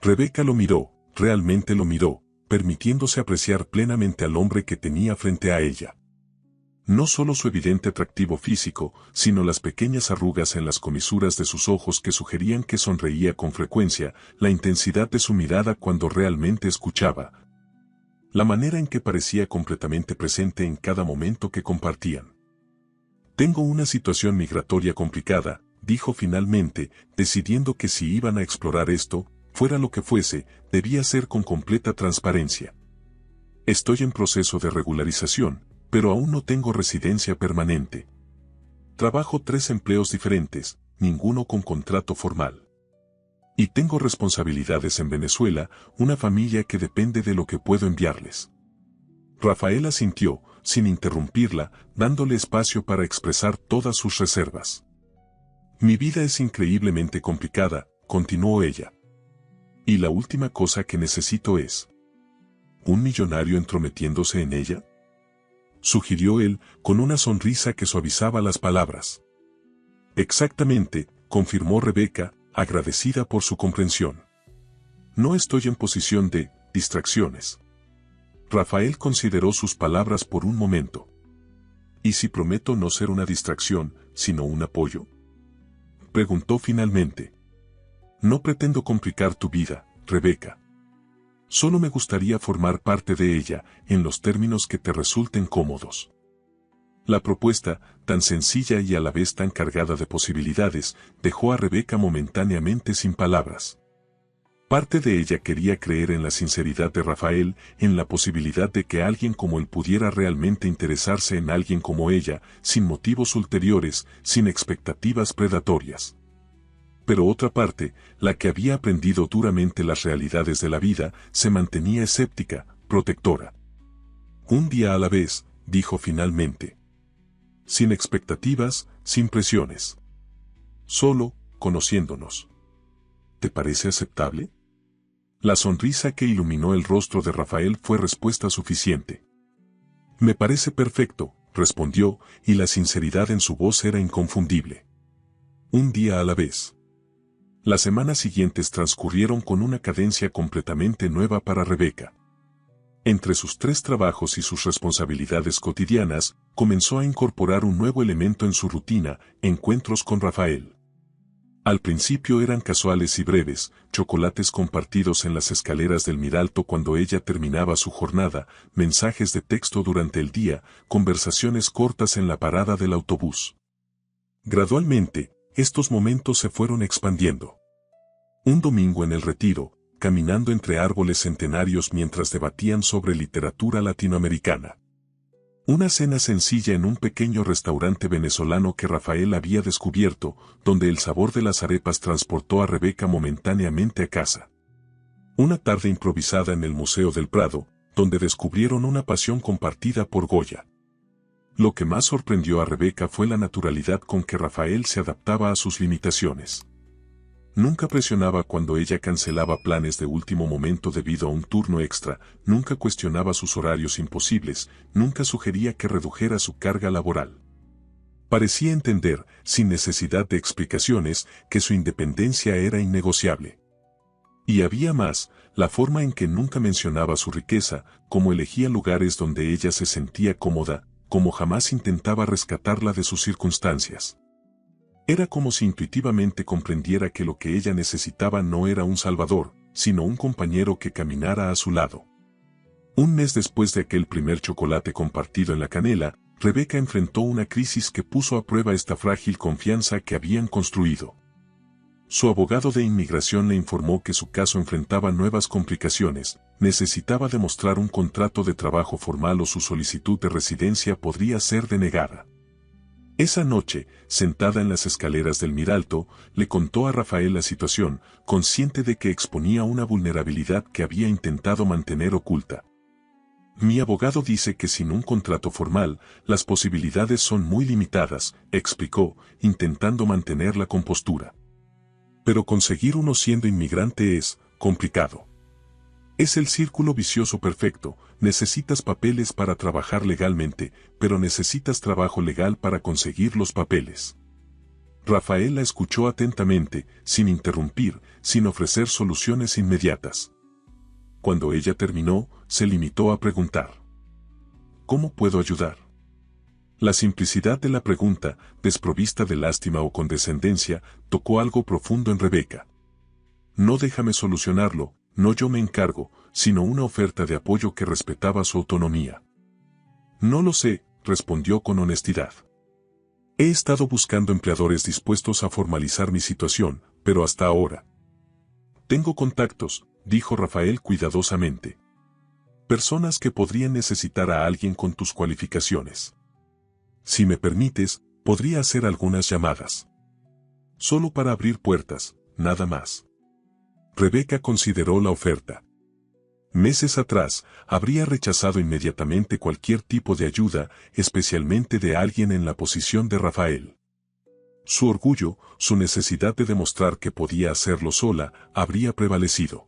Rebeca lo miró, realmente lo miró, permitiéndose apreciar plenamente al hombre que tenía frente a ella. No solo su evidente atractivo físico, sino las pequeñas arrugas en las comisuras de sus ojos que sugerían que sonreía con frecuencia, la intensidad de su mirada cuando realmente escuchaba, la manera en que parecía completamente presente en cada momento que compartían. Tengo una situación migratoria complicada, dijo finalmente, decidiendo que si iban a explorar esto, fuera lo que fuese, debía ser con completa transparencia. Estoy en proceso de regularización, pero aún no tengo residencia permanente. Trabajo 3 empleos diferentes, ninguno con contrato formal. Y tengo responsabilidades en Venezuela, una familia que depende de lo que puedo enviarles. Rafael asintió, sin interrumpirla, dándole espacio para expresar todas sus reservas. Mi vida es increíblemente complicada, continuó ella. Y la última cosa que necesito es ¿un millonario entrometiéndose en ella?, sugirió él, con una sonrisa que suavizaba las palabras. Exactamente, confirmó Rebeca, agradecida por su comprensión. No estoy en posición de distracciones. Rafael consideró sus palabras por un momento. ¿Y si prometo no ser una distracción, sino un apoyo?, preguntó finalmente. No pretendo complicar tu vida, Rebeca. Solo me gustaría formar parte de ella, en los términos que te resulten cómodos. La propuesta, tan sencilla y a la vez tan cargada de posibilidades, dejó a Rebeca momentáneamente sin palabras. Parte de ella quería creer en la sinceridad de Rafael, en la posibilidad de que alguien como él pudiera realmente interesarse en alguien como ella, sin motivos ulteriores, sin expectativas predatorias. Pero otra parte, la que había aprendido duramente las realidades de la vida, se mantenía escéptica, protectora. Un día a la vez, dijo finalmente. Sin expectativas, sin presiones. Solo, conociéndonos. ¿Te parece aceptable? La sonrisa que iluminó el rostro de Rafael fue respuesta suficiente. Me parece perfecto, respondió, y la sinceridad en su voz era inconfundible. Un día a la vez. Las semanas siguientes transcurrieron con una cadencia completamente nueva para Rebeca. Entre sus 3 trabajos y sus responsabilidades cotidianas, comenzó a incorporar un nuevo elemento en su rutina, encuentros con Rafael. Al principio eran casuales y breves, chocolates compartidos en las escaleras del Miralto cuando ella terminaba su jornada, mensajes de texto durante el día, conversaciones cortas en la parada del autobús. Gradualmente, estos momentos se fueron expandiendo. Un domingo en el Retiro, caminando entre árboles centenarios mientras debatían sobre literatura latinoamericana. Una cena sencilla en un pequeño restaurante venezolano que Rafael había descubierto, donde el sabor de las arepas transportó a Rebeca momentáneamente a casa. Una tarde improvisada en el Museo del Prado, donde descubrieron una pasión compartida por Goya. Lo que más sorprendió a Rebeca fue la naturalidad con que Rafael se adaptaba a sus limitaciones. Nunca presionaba cuando ella cancelaba planes de último momento debido a un turno extra, nunca cuestionaba sus horarios imposibles, nunca sugería que redujera su carga laboral. Parecía entender, sin necesidad de explicaciones, que su independencia era innegociable. Y había más, la forma en que nunca mencionaba su riqueza, cómo elegía lugares donde ella se sentía cómoda, como jamás intentaba rescatarla de sus circunstancias. Era como si intuitivamente comprendiera que lo que ella necesitaba no era un salvador, sino un compañero que caminara a su lado. Un mes después de aquel primer chocolate compartido en la canela, Rebeca enfrentó una crisis que puso a prueba esta frágil confianza que habían construido. Su abogado de inmigración le informó que su caso enfrentaba nuevas complicaciones, necesitaba demostrar un contrato de trabajo formal o su solicitud de residencia podría ser denegada. Esa noche, sentada en las escaleras del Miralto, le contó a Rafael la situación, consciente de que exponía una vulnerabilidad que había intentado mantener oculta. Mi abogado dice que sin un contrato formal, las posibilidades son muy limitadas, explicó, intentando mantener la compostura. Pero conseguir uno siendo inmigrante es complicado. Es el círculo vicioso perfecto, necesitas papeles para trabajar legalmente, pero necesitas trabajo legal para conseguir los papeles. Rafael la escuchó atentamente, sin interrumpir, sin ofrecer soluciones inmediatas. Cuando ella terminó, se limitó a preguntar: ¿cómo puedo ayudar? La simplicidad de la pregunta, desprovista de lástima o condescendencia, tocó algo profundo en Rebeca. No déjame solucionarlo, no yo me encargo, sino una oferta de apoyo que respetaba su autonomía. No lo sé, respondió con honestidad. He estado buscando empleadores dispuestos a formalizar mi situación, pero hasta ahora. Tengo contactos, dijo Rafael cuidadosamente. Personas que podrían necesitar a alguien con tus cualificaciones. Si me permites, podría hacer algunas llamadas. Solo para abrir puertas, nada más. Rebeca consideró la oferta. Meses atrás, habría rechazado inmediatamente cualquier tipo de ayuda, especialmente de alguien en la posición de Rafael. Su orgullo, su necesidad de demostrar que podía hacerlo sola, habría prevalecido.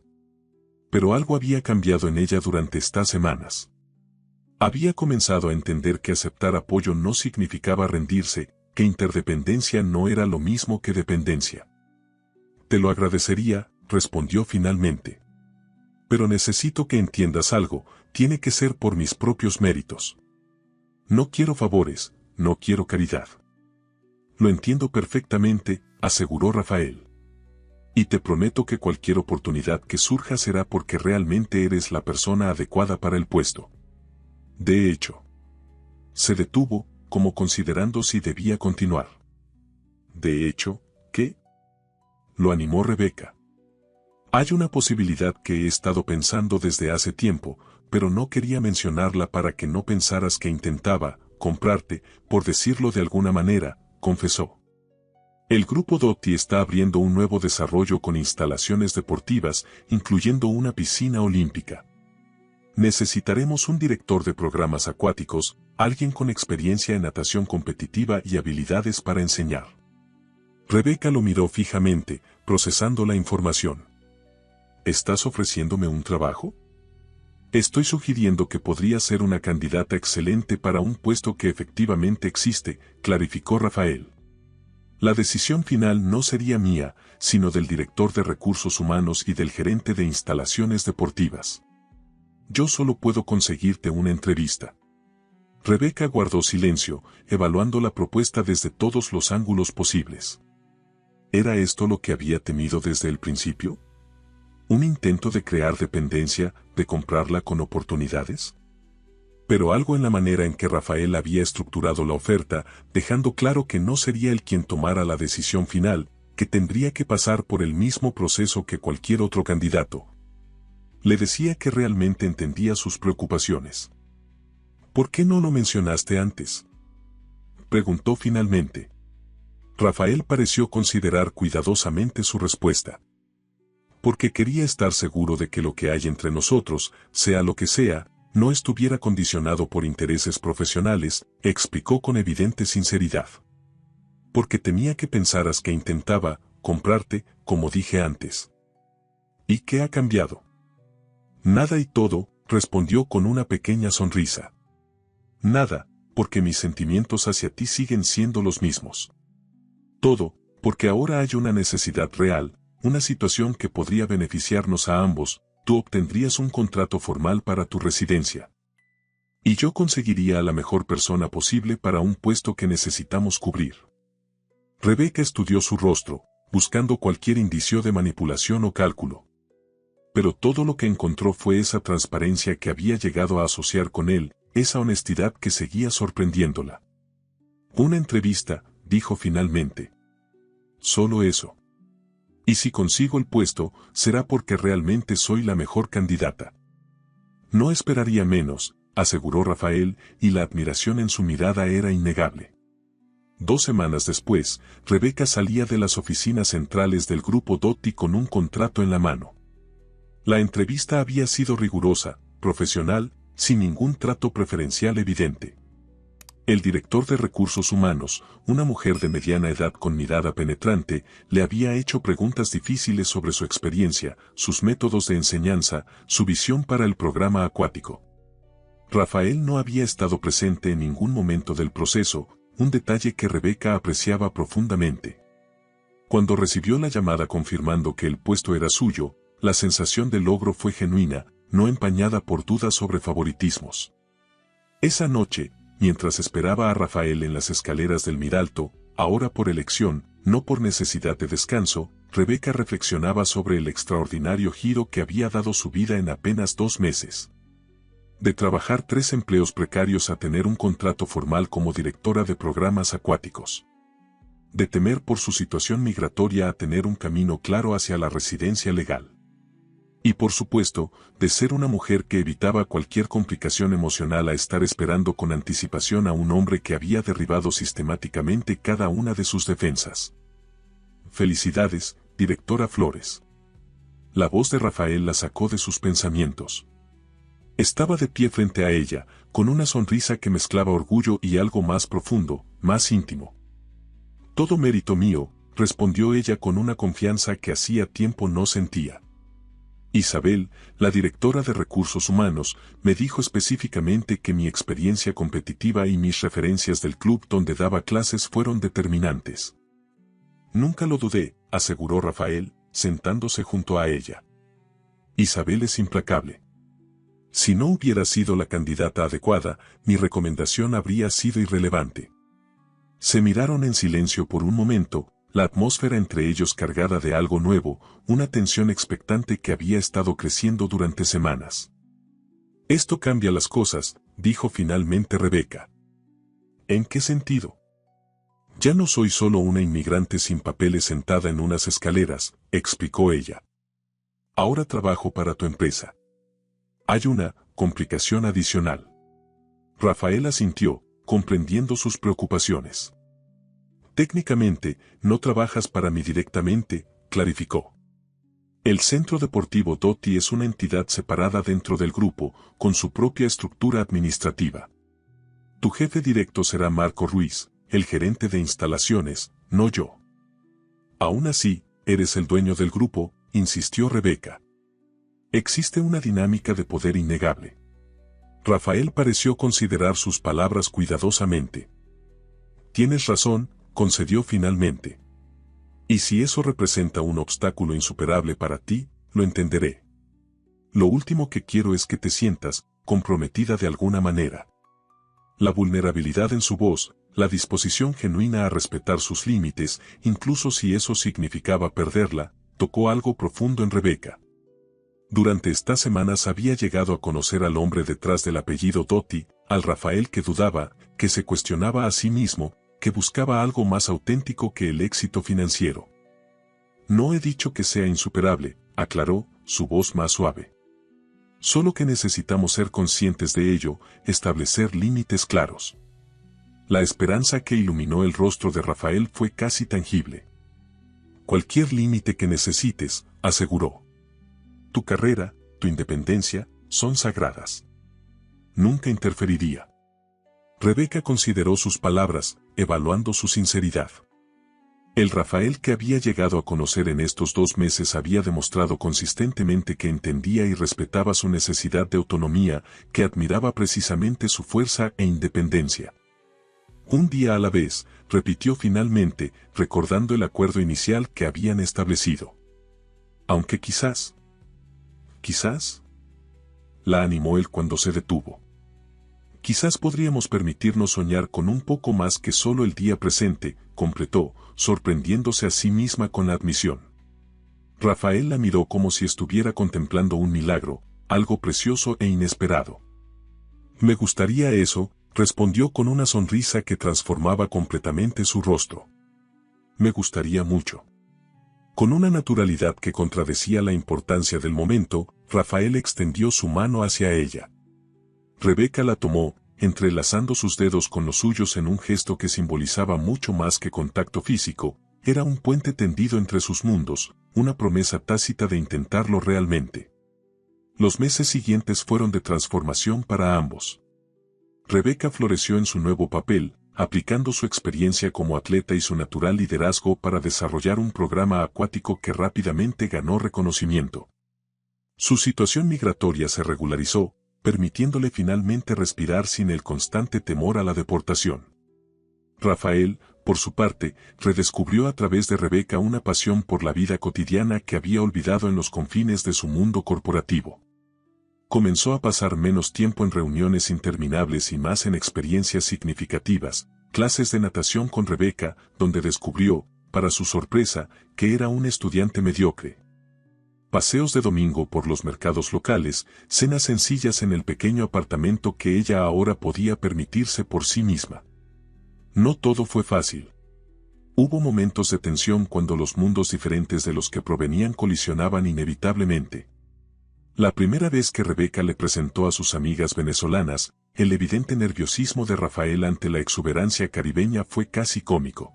Pero algo había cambiado en ella durante estas semanas. Había comenzado a entender que aceptar apoyo no significaba rendirse, que interdependencia no era lo mismo que dependencia. Te lo agradecería, respondió finalmente. Pero necesito que entiendas algo, tiene que ser por mis propios méritos. No quiero favores, no quiero caridad. Lo entiendo perfectamente, aseguró Rafael. Y te prometo que cualquier oportunidad que surja será porque realmente eres la persona adecuada para el puesto. De hecho, se detuvo, como considerando si debía continuar. De hecho, ¿qué? Lo animó Rebeca. Hay una posibilidad que he estado pensando desde hace tiempo, pero no quería mencionarla para que no pensaras que intentaba comprarte, por decirlo de alguna manera, confesó. El grupo Dotti está abriendo un nuevo desarrollo con instalaciones deportivas, incluyendo una piscina olímpica. Necesitaremos un director de programas acuáticos, alguien con experiencia en natación competitiva y habilidades para enseñar. Rebeca lo miró fijamente, procesando la información. ¿Estás ofreciéndome un trabajo? Estoy sugiriendo que podría ser una candidata excelente para un puesto que efectivamente existe, clarificó Rafael. La decisión final no sería mía, sino del director de recursos humanos y del gerente de instalaciones deportivas. Yo solo puedo conseguirte una entrevista. Rebeca guardó silencio, evaluando la propuesta desde todos los ángulos posibles. ¿Era esto lo que había temido desde el principio? ¿Un intento de crear dependencia, de comprarla con oportunidades? Pero algo en la manera en que Rafael había estructurado la oferta, dejando claro que no sería él quien tomara la decisión final, que tendría que pasar por el mismo proceso que cualquier otro candidato. Le decía que realmente entendía sus preocupaciones. ¿Por qué no lo mencionaste antes?, preguntó finalmente. Rafael pareció considerar cuidadosamente su respuesta. Porque quería estar seguro de que lo que hay entre nosotros, sea lo que sea, no estuviera condicionado por intereses profesionales, explicó con evidente sinceridad. Porque temía que pensaras que intentaba comprarte, como dije antes. ¿Y qué ha cambiado? Nada y todo, respondió con una pequeña sonrisa. Nada, porque mis sentimientos hacia ti siguen siendo los mismos. Todo, porque ahora hay una necesidad real, una situación que podría beneficiarnos a ambos. Tú obtendrías un contrato formal para tu residencia. Y yo conseguiría a la mejor persona posible para un puesto que necesitamos cubrir. Rebeca estudió su rostro, buscando cualquier indicio de manipulación o cálculo. Pero todo lo que encontró fue esa transparencia que había llegado a asociar con él, esa honestidad que seguía sorprendiéndola. Una entrevista, dijo finalmente. Solo eso. Y si consigo el puesto, será porque realmente soy la mejor candidata. No esperaría menos, aseguró Rafael, y la admiración en su mirada era innegable. 2 semanas después, Rebeca salía de las oficinas centrales del grupo Dotti con un contrato en la mano. La entrevista había sido rigurosa, profesional, sin ningún trato preferencial evidente. El director de recursos humanos, una mujer de mediana edad con mirada penetrante, le había hecho preguntas difíciles sobre su experiencia, sus métodos de enseñanza, su visión para el programa acuático. Rafael no había estado presente en ningún momento del proceso, un detalle que Rebeca apreciaba profundamente. Cuando recibió la llamada confirmando que el puesto era suyo, la sensación de logro fue genuina, no empañada por dudas sobre favoritismos. Esa noche, mientras esperaba a Rafael en las escaleras del Miralto, ahora por elección, no por necesidad de descanso, Rebeca reflexionaba sobre el extraordinario giro que había dado su vida en apenas 2 meses. De trabajar 3 empleos precarios a tener un contrato formal como directora de programas acuáticos. De temer por su situación migratoria a tener un camino claro hacia la residencia legal. Y por supuesto, de ser una mujer que evitaba cualquier complicación emocional a estar esperando con anticipación a un hombre que había derribado sistemáticamente cada una de sus defensas. Felicidades, directora Flores. La voz de Rafael la sacó de sus pensamientos. Estaba de pie frente a ella, con una sonrisa que mezclaba orgullo y algo más profundo, más íntimo. Todo mérito mío, respondió ella con una confianza que hacía tiempo no sentía. Isabel, la directora de Recursos Humanos, me dijo específicamente que mi experiencia competitiva y mis referencias del club donde daba clases fueron determinantes. Nunca lo dudé, aseguró Rafael, sentándose junto a ella. Isabel es implacable. Si no hubiera sido la candidata adecuada, mi recomendación habría sido irrelevante. Se miraron en silencio por un momento, la atmósfera entre ellos cargada de algo nuevo, una tensión expectante que había estado creciendo durante semanas. Esto cambia las cosas, dijo finalmente Rebeca. ¿En qué sentido? Ya no soy solo una inmigrante sin papeles sentada en unas escaleras, explicó ella. Ahora trabajo para tu empresa. Hay una complicación adicional. Rafael asintió, comprendiendo sus preocupaciones. Técnicamente, no trabajas para mí directamente, clarificó. El Centro Deportivo Doty es una entidad separada dentro del grupo, con su propia estructura administrativa. Tu jefe directo será Marco Ruiz, el gerente de instalaciones, no yo. Aún así, eres el dueño del grupo, insistió Rebeca. Existe una dinámica de poder innegable. Rafael pareció considerar sus palabras cuidadosamente. Tienes razón, concedió finalmente. Y si eso representa un obstáculo insuperable para ti, lo entenderé. Lo último que quiero es que te sientas comprometida de alguna manera. La vulnerabilidad en su voz, la disposición genuina a respetar sus límites, incluso si eso significaba perderla, tocó algo profundo en Rebeca. Durante estas semanas había llegado a conocer al hombre detrás del apellido Doty, al Rafael que dudaba, que se cuestionaba a sí mismo, que buscaba algo más auténtico que el éxito financiero. No he dicho que sea insuperable, aclaró, su voz más suave. Solo que necesitamos ser conscientes de ello, establecer límites claros. La esperanza que iluminó el rostro de Rafael fue casi tangible. Cualquier límite que necesites, aseguró. Tu carrera, tu independencia, son sagradas. Nunca interferiría. Rebeca consideró sus palabras, evaluando su sinceridad. El Rafael que había llegado a conocer en estos 2 meses había demostrado consistentemente que entendía y respetaba su necesidad de autonomía, que admiraba precisamente su fuerza e independencia. Un día a la vez, repitió finalmente, recordando el acuerdo inicial que habían establecido. Aunque quizás, la animó él cuando se detuvo. Quizás podríamos permitirnos soñar con un poco más que solo el día presente, completó, sorprendiéndose a sí misma con la admisión. Rafael la miró como si estuviera contemplando un milagro, algo precioso e inesperado. Me gustaría eso, respondió con una sonrisa que transformaba completamente su rostro. Me gustaría mucho. Con una naturalidad que contradecía la importancia del momento, Rafael extendió su mano hacia ella. Rebeca la tomó, entrelazando sus dedos con los suyos en un gesto que simbolizaba mucho más que contacto físico, era un puente tendido entre sus mundos, una promesa tácita de intentarlo realmente. Los meses siguientes fueron de transformación para ambos. Rebeca floreció en su nuevo papel, aplicando su experiencia como atleta y su natural liderazgo para desarrollar un programa acuático que rápidamente ganó reconocimiento. Su situación migratoria se regularizó, permitiéndole finalmente respirar sin el constante temor a la deportación. Rafael, por su parte, redescubrió a través de Rebeca una pasión por la vida cotidiana que había olvidado en los confines de su mundo corporativo. Comenzó a pasar menos tiempo en reuniones interminables y más en experiencias significativas, clases de natación con Rebeca, donde descubrió, para su sorpresa, que era un estudiante mediocre. Paseos de domingo por los mercados locales, cenas sencillas en el pequeño apartamento que ella ahora podía permitirse por sí misma. No todo fue fácil. Hubo momentos de tensión cuando los mundos diferentes de los que provenían colisionaban inevitablemente. La primera vez que Rebeca le presentó a sus amigas venezolanas, el evidente nerviosismo de Rafael ante la exuberancia caribeña fue casi cómico.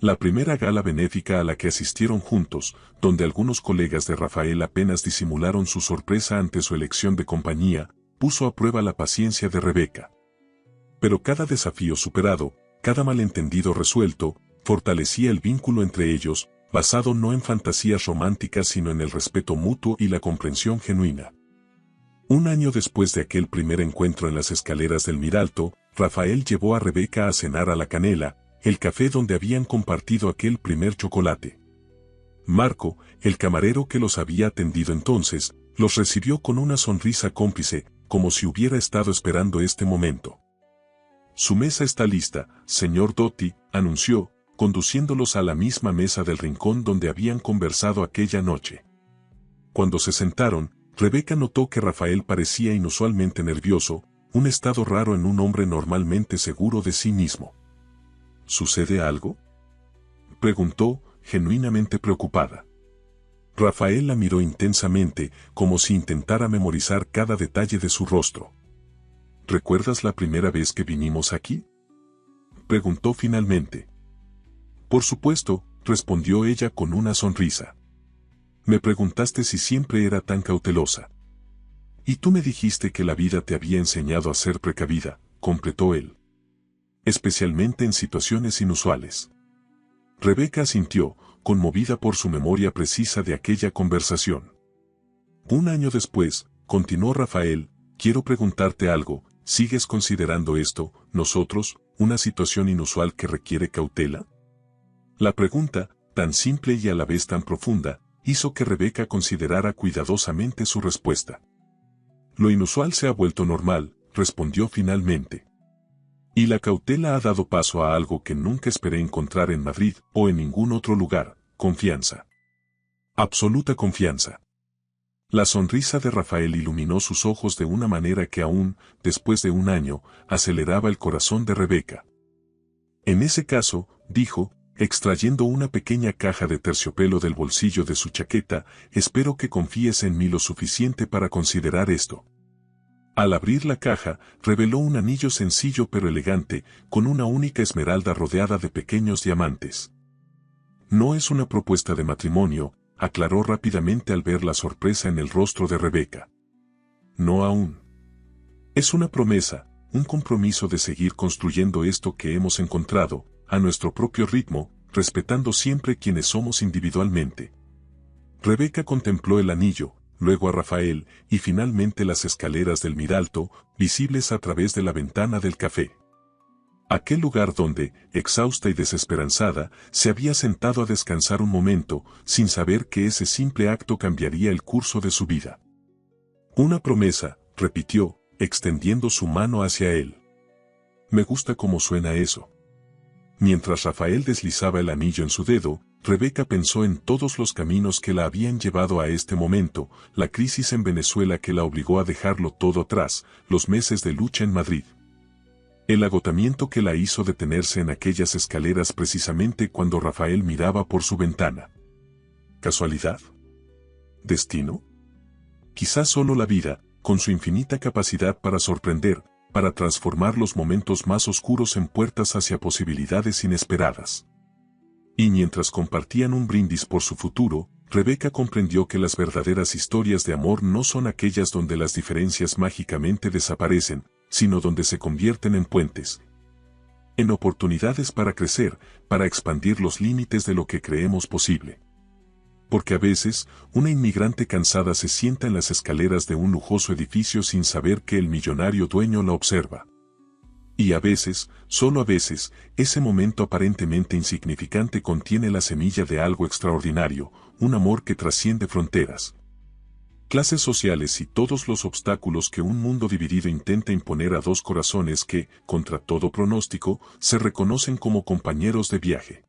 La primera gala benéfica a la que asistieron juntos, donde algunos colegas de Rafael apenas disimularon su sorpresa ante su elección de compañía, puso a prueba la paciencia de Rebeca. Pero cada desafío superado, cada malentendido resuelto, fortalecía el vínculo entre ellos, basado no en fantasías románticas sino en el respeto mutuo y la comprensión genuina. Un año después de aquel primer encuentro en las escaleras del Miralto, Rafael llevó a Rebeca a cenar a La Canela, el café donde habían compartido aquel primer chocolate. Marco, el camarero que los había atendido entonces, los recibió con una sonrisa cómplice, como si hubiera estado esperando este momento. «Su mesa está lista, señor Dotti», anunció, conduciéndolos a la misma mesa del rincón donde habían conversado aquella noche. Cuando se sentaron, Rebeca notó que Rafael parecía inusualmente nervioso, un estado raro en un hombre normalmente seguro de sí mismo. «¿Sucede algo?», preguntó, genuinamente preocupada. Rafael la miró intensamente, como si intentara memorizar cada detalle de su rostro. «¿Recuerdas la primera vez que vinimos aquí?», preguntó finalmente. «Por supuesto», respondió ella con una sonrisa. «Me preguntaste si siempre era tan cautelosa. Y tú me dijiste que la vida te había enseñado a ser precavida», completó él. «Especialmente en situaciones inusuales». Rebeca asintió, conmovida por su memoria precisa de aquella conversación. «Un año después», continuó Rafael, «quiero preguntarte algo, ¿sigues considerando esto, nosotros, una situación inusual que requiere cautela?». La pregunta, tan simple y a la vez tan profunda, hizo que Rebeca considerara cuidadosamente su respuesta. «Lo inusual se ha vuelto normal», respondió finalmente. «Y la cautela ha dado paso a algo que nunca esperé encontrar en Madrid o en ningún otro lugar: confianza. Absoluta confianza». La sonrisa de Rafael iluminó sus ojos de una manera que aún, después de un año, aceleraba el corazón de Rebeca. «En ese caso», dijo, extrayendo una pequeña caja de terciopelo del bolsillo de su chaqueta, «espero que confíes en mí lo suficiente para considerar esto». Al abrir la caja, reveló un anillo sencillo pero elegante, con una única esmeralda rodeada de pequeños diamantes. «No es una propuesta de matrimonio», aclaró rápidamente al ver la sorpresa en el rostro de Rebeca. «No aún. Es una promesa, un compromiso de seguir construyendo esto que hemos encontrado, a nuestro propio ritmo, respetando siempre quienes somos individualmente». Rebeca contempló el anillo, luego a Rafael, y finalmente las escaleras del Miralto, visibles a través de la ventana del café. Aquel lugar donde, exhausta y desesperanzada, se había sentado a descansar un momento, sin saber que ese simple acto cambiaría el curso de su vida. «Una promesa», repitió, extendiendo su mano hacia él. «Me gusta cómo suena eso». Mientras Rafael deslizaba el anillo en su dedo, Rebeca pensó en todos los caminos que la habían llevado a este momento, la crisis en Venezuela que la obligó a dejarlo todo atrás, los meses de lucha en Madrid. El agotamiento que la hizo detenerse en aquellas escaleras precisamente cuando Rafael miraba por su ventana. ¿Casualidad? ¿Destino? Quizás solo la vida, con su infinita capacidad para sorprender, para transformar los momentos más oscuros en puertas hacia posibilidades inesperadas. Y mientras compartían un brindis por su futuro, Rebeca comprendió que las verdaderas historias de amor no son aquellas donde las diferencias mágicamente desaparecen, sino donde se convierten en puentes, en oportunidades para crecer, para expandir los límites de lo que creemos posible. Porque a veces, una inmigrante cansada se sienta en las escaleras de un lujoso edificio sin saber que el millonario dueño la observa. Y a veces, solo a veces, ese momento aparentemente insignificante contiene la semilla de algo extraordinario, un amor que trasciende fronteras, clases sociales y todos los obstáculos que un mundo dividido intenta imponer a dos corazones que, contra todo pronóstico, se reconocen como compañeros de viaje.